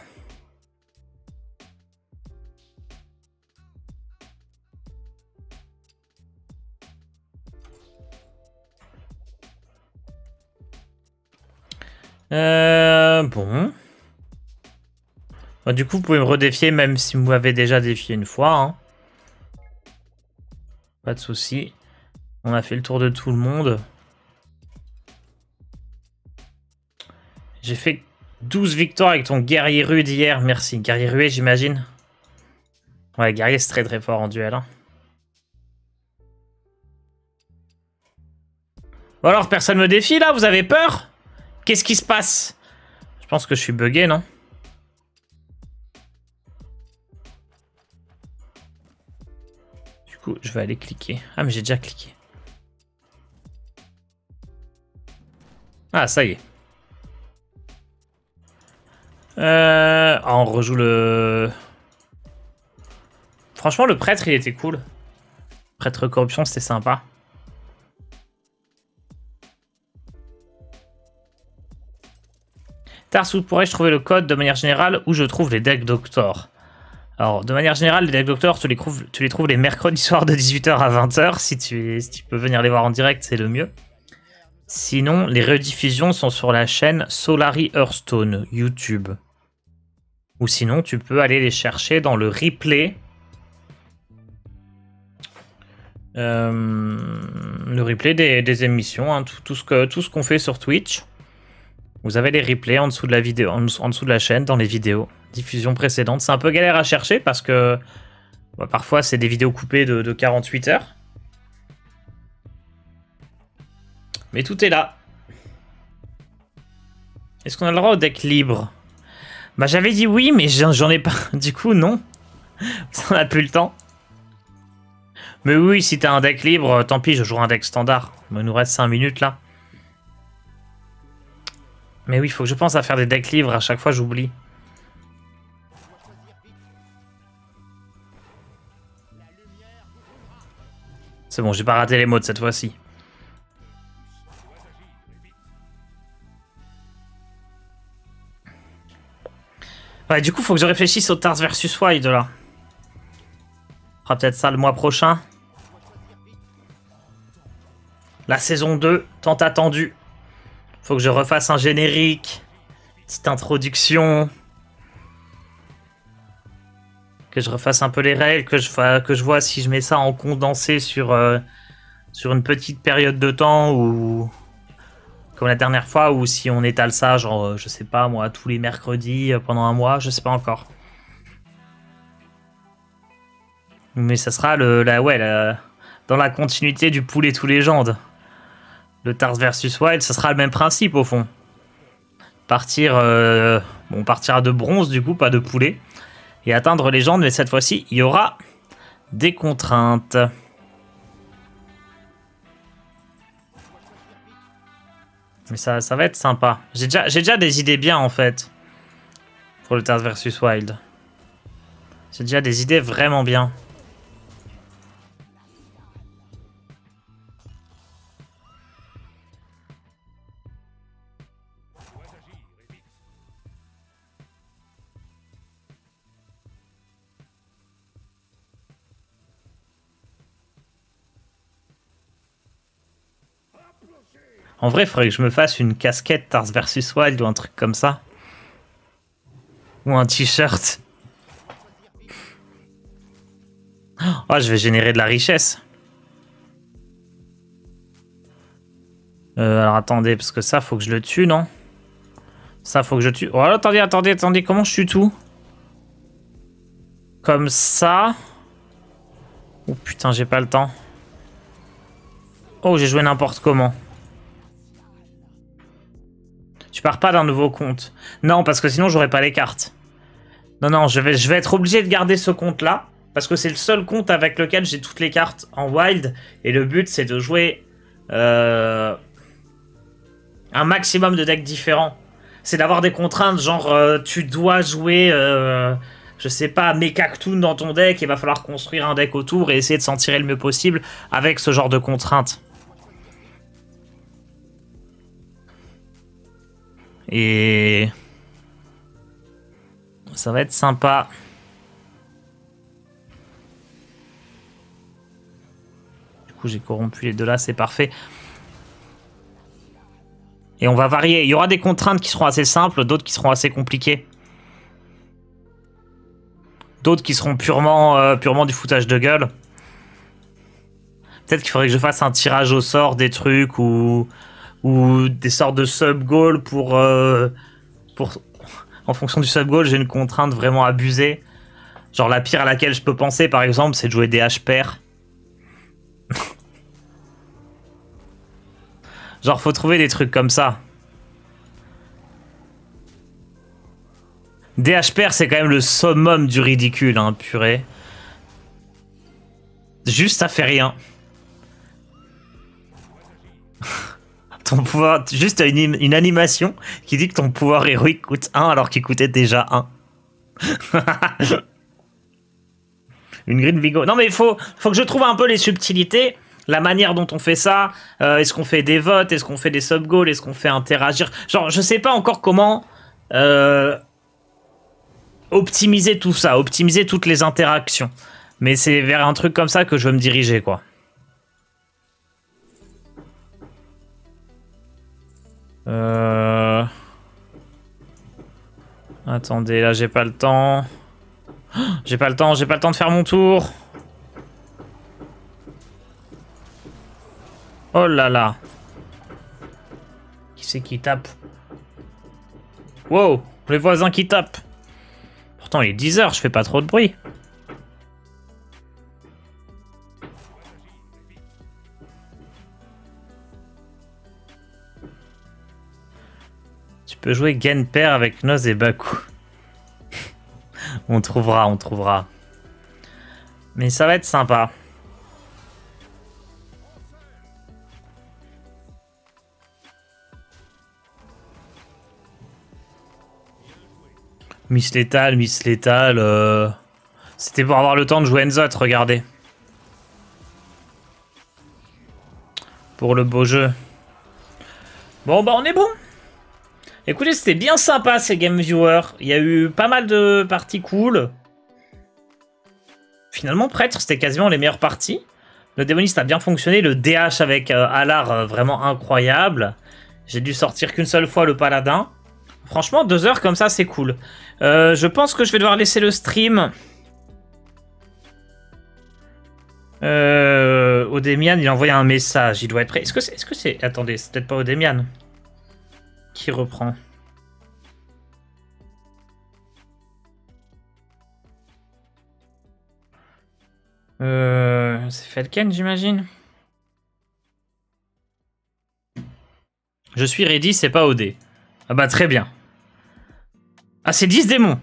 Bon. Bah, du coup, vous pouvez me redéfier même si vous m'avez déjà défié une fois. Hein. Pas de souci. On a fait le tour de tout le monde. J'ai fait 12 victoires avec ton guerrier rude hier. Merci. Guerrier rué, j'imagine. Ouais, guerrier, c'est très très fort en duel. Hein. Bon alors, personne me défie là? Vous avez peur? Qu'est-ce qui se passe? Je pense que je suis bugué, non? coup, je vais aller cliquer. Ah, mais j'ai déjà cliqué. Ah, ça y est. Ah, on rejoue le... Franchement, le prêtre, il était cool. Prêtre corruption, c'était sympa. Tarsu, pourrais-je trouver le code de manière générale où je trouve les decks Doctor? Alors, de manière générale, les decks Doctor, tu les trouves les mercredis soirs de 18 h à 20 h. Si tu peux venir les voir en direct, c'est le mieux. Sinon, les rediffusions sont sur la chaîne Solary Hearthstone, YouTube. Ou sinon, tu peux aller les chercher dans le replay. Le replay des émissions, hein, tout ce qu'on fait sur Twitch. Vous avez les replays en dessous de la vidéo, en dessous de la chaîne, dans les vidéos. Diffusion précédente. C'est un peu galère à chercher parce que bah, parfois c'est des vidéos coupées de 48 heures. Mais tout est là. Est-ce qu'on a le droit au deck libre? Bah j'avais dit oui, mais j'en ai pas. Du coup, non. Ça n'a plus le temps. Mais oui, si t'as un deck libre, tant pis, je jouerai un deck standard. Il nous reste 5 minutes là. Mais oui, il faut que je pense à faire des decks libres. À chaque fois, j'oublie. C'est bon, j'ai pas raté les modes cette fois-ci. Ouais, du coup, faut que je réfléchisse au Tars vs Wild là. On fera peut-être ça le mois prochain. La saison 2, tant attendue. Faut que je refasse un générique. Petite introduction. Que je refasse un peu les règles. Que je vois si je mets ça en condensé sur une petite période de temps ou... Comme la dernière fois, ou si on étale ça, genre, je sais pas moi, tous les mercredis pendant un mois, je sais pas encore. Mais ça sera dans la continuité du Poulet tous légendes. Le Tars vs Wild, ça sera le même principe au fond. On partira de bronze du coup, pas de poulet. Et atteindre légende, mais cette fois-ci, il y aura des contraintes. Mais ça va être sympa. J'ai déjà des idées bien en fait. Pour le Tars vs Wild. J'ai déjà des idées vraiment bien. En vrai, il faudrait que je me fasse une casquette Tars vs Wild ou un truc comme ça. Ou un t-shirt. Oh, je vais générer de la richesse. Alors attendez, parce que ça, faut que je le tue, non? Ça, faut que je tue. Oh, attendez, comment je tue tout? Comme ça. Oh putain, j'ai pas le temps. Oh, j'ai joué n'importe comment. Tu pars pas d'un nouveau compte. Non, parce que sinon, j'aurais pas les cartes. Non, je vais être obligé de garder ce compte-là. Parce que c'est le seul compte avec lequel j'ai toutes les cartes en wild. Et le but, c'est de jouer un maximum de decks différents. C'est d'avoir des contraintes, genre tu dois jouer, je sais pas, Mekaktoon dans ton deck. Il va falloir construire un deck autour et essayer de s'en tirer le mieux possible avec ce genre de contraintes. Et ça va être sympa. Du coup, j'ai corrompu les deux là, c'est parfait. Et on va varier. Il y aura des contraintes qui seront assez simples, d'autres qui seront assez compliquées. D'autres qui seront purement du foutage de gueule. Peut-être qu'il faudrait que je fasse un tirage au sort des trucs ou des sortes de sub-goals pour... En fonction du sub-goal, j'ai une contrainte vraiment abusée. Genre la pire à laquelle je peux penser, par exemple, c'est de jouer des H-pairs. Genre, faut trouver des trucs comme ça. Des H-pairs, c'est quand même le summum du ridicule, hein, purée. Juste, ça fait rien. Ton pouvoir... Juste une animation qui dit que ton pouvoir héroïque coûte 1 alors qu'il coûtait déjà 1. Une green vigo. Non mais il faut que je trouve un peu les subtilités. La manière dont on fait ça. Est-ce qu'on fait des votes? Est-ce qu'on fait des sub-goals? Est-ce qu'on fait interagir? Genre, je sais pas encore comment... optimiser tout ça. Optimiser toutes les interactions. Mais c'est vers un truc comme ça que je veux me diriger, quoi. Attendez, là, j'ai pas le temps. J'ai pas le temps de faire mon tour. Oh là là. Qui c'est qui tape? Wow, les voisins qui tapent. Pourtant, il est 10 h, je fais pas trop de bruit. Tu peux jouer Genpère avec Noz et Baku. On trouvera, on trouvera. Mais ça va être sympa. Miss Lethal. C'était pour avoir le temps de jouer Enzot, regardez. Pour le beau jeu. Bon, bah on est bon. Écoutez, c'était bien sympa ces Game Viewers. Il y a eu pas mal de parties cool. Finalement, Prêtre, c'était quasiment les meilleures parties. Le démoniste a bien fonctionné. Le DH avec Alar, vraiment incroyable. J'ai dû sortir qu'une seule fois le paladin. Franchement, 2 heures comme ça, c'est cool. Je pense que je vais devoir laisser le stream. Odemian, il a envoyé un message. Il doit être prêt. Est-ce que c'est... Attendez, c'est peut-être pas Odemian qui reprend. C'est Falken, j'imagine. Je suis ready, c'est pas OD. Ah bah très bien. Ah, c'est 10 démons.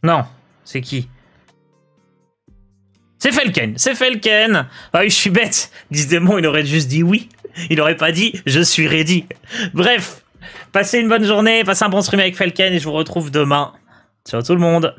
Non, c'est qui? C'est Falken, c'est Falken. Ah oui, je suis bête. 10 démons, il aurait juste dit oui. Il aurait pas dit je suis ready. Bref, passez une bonne journée, passez un bon stream avec Falken et je vous retrouve demain. Ciao tout le monde.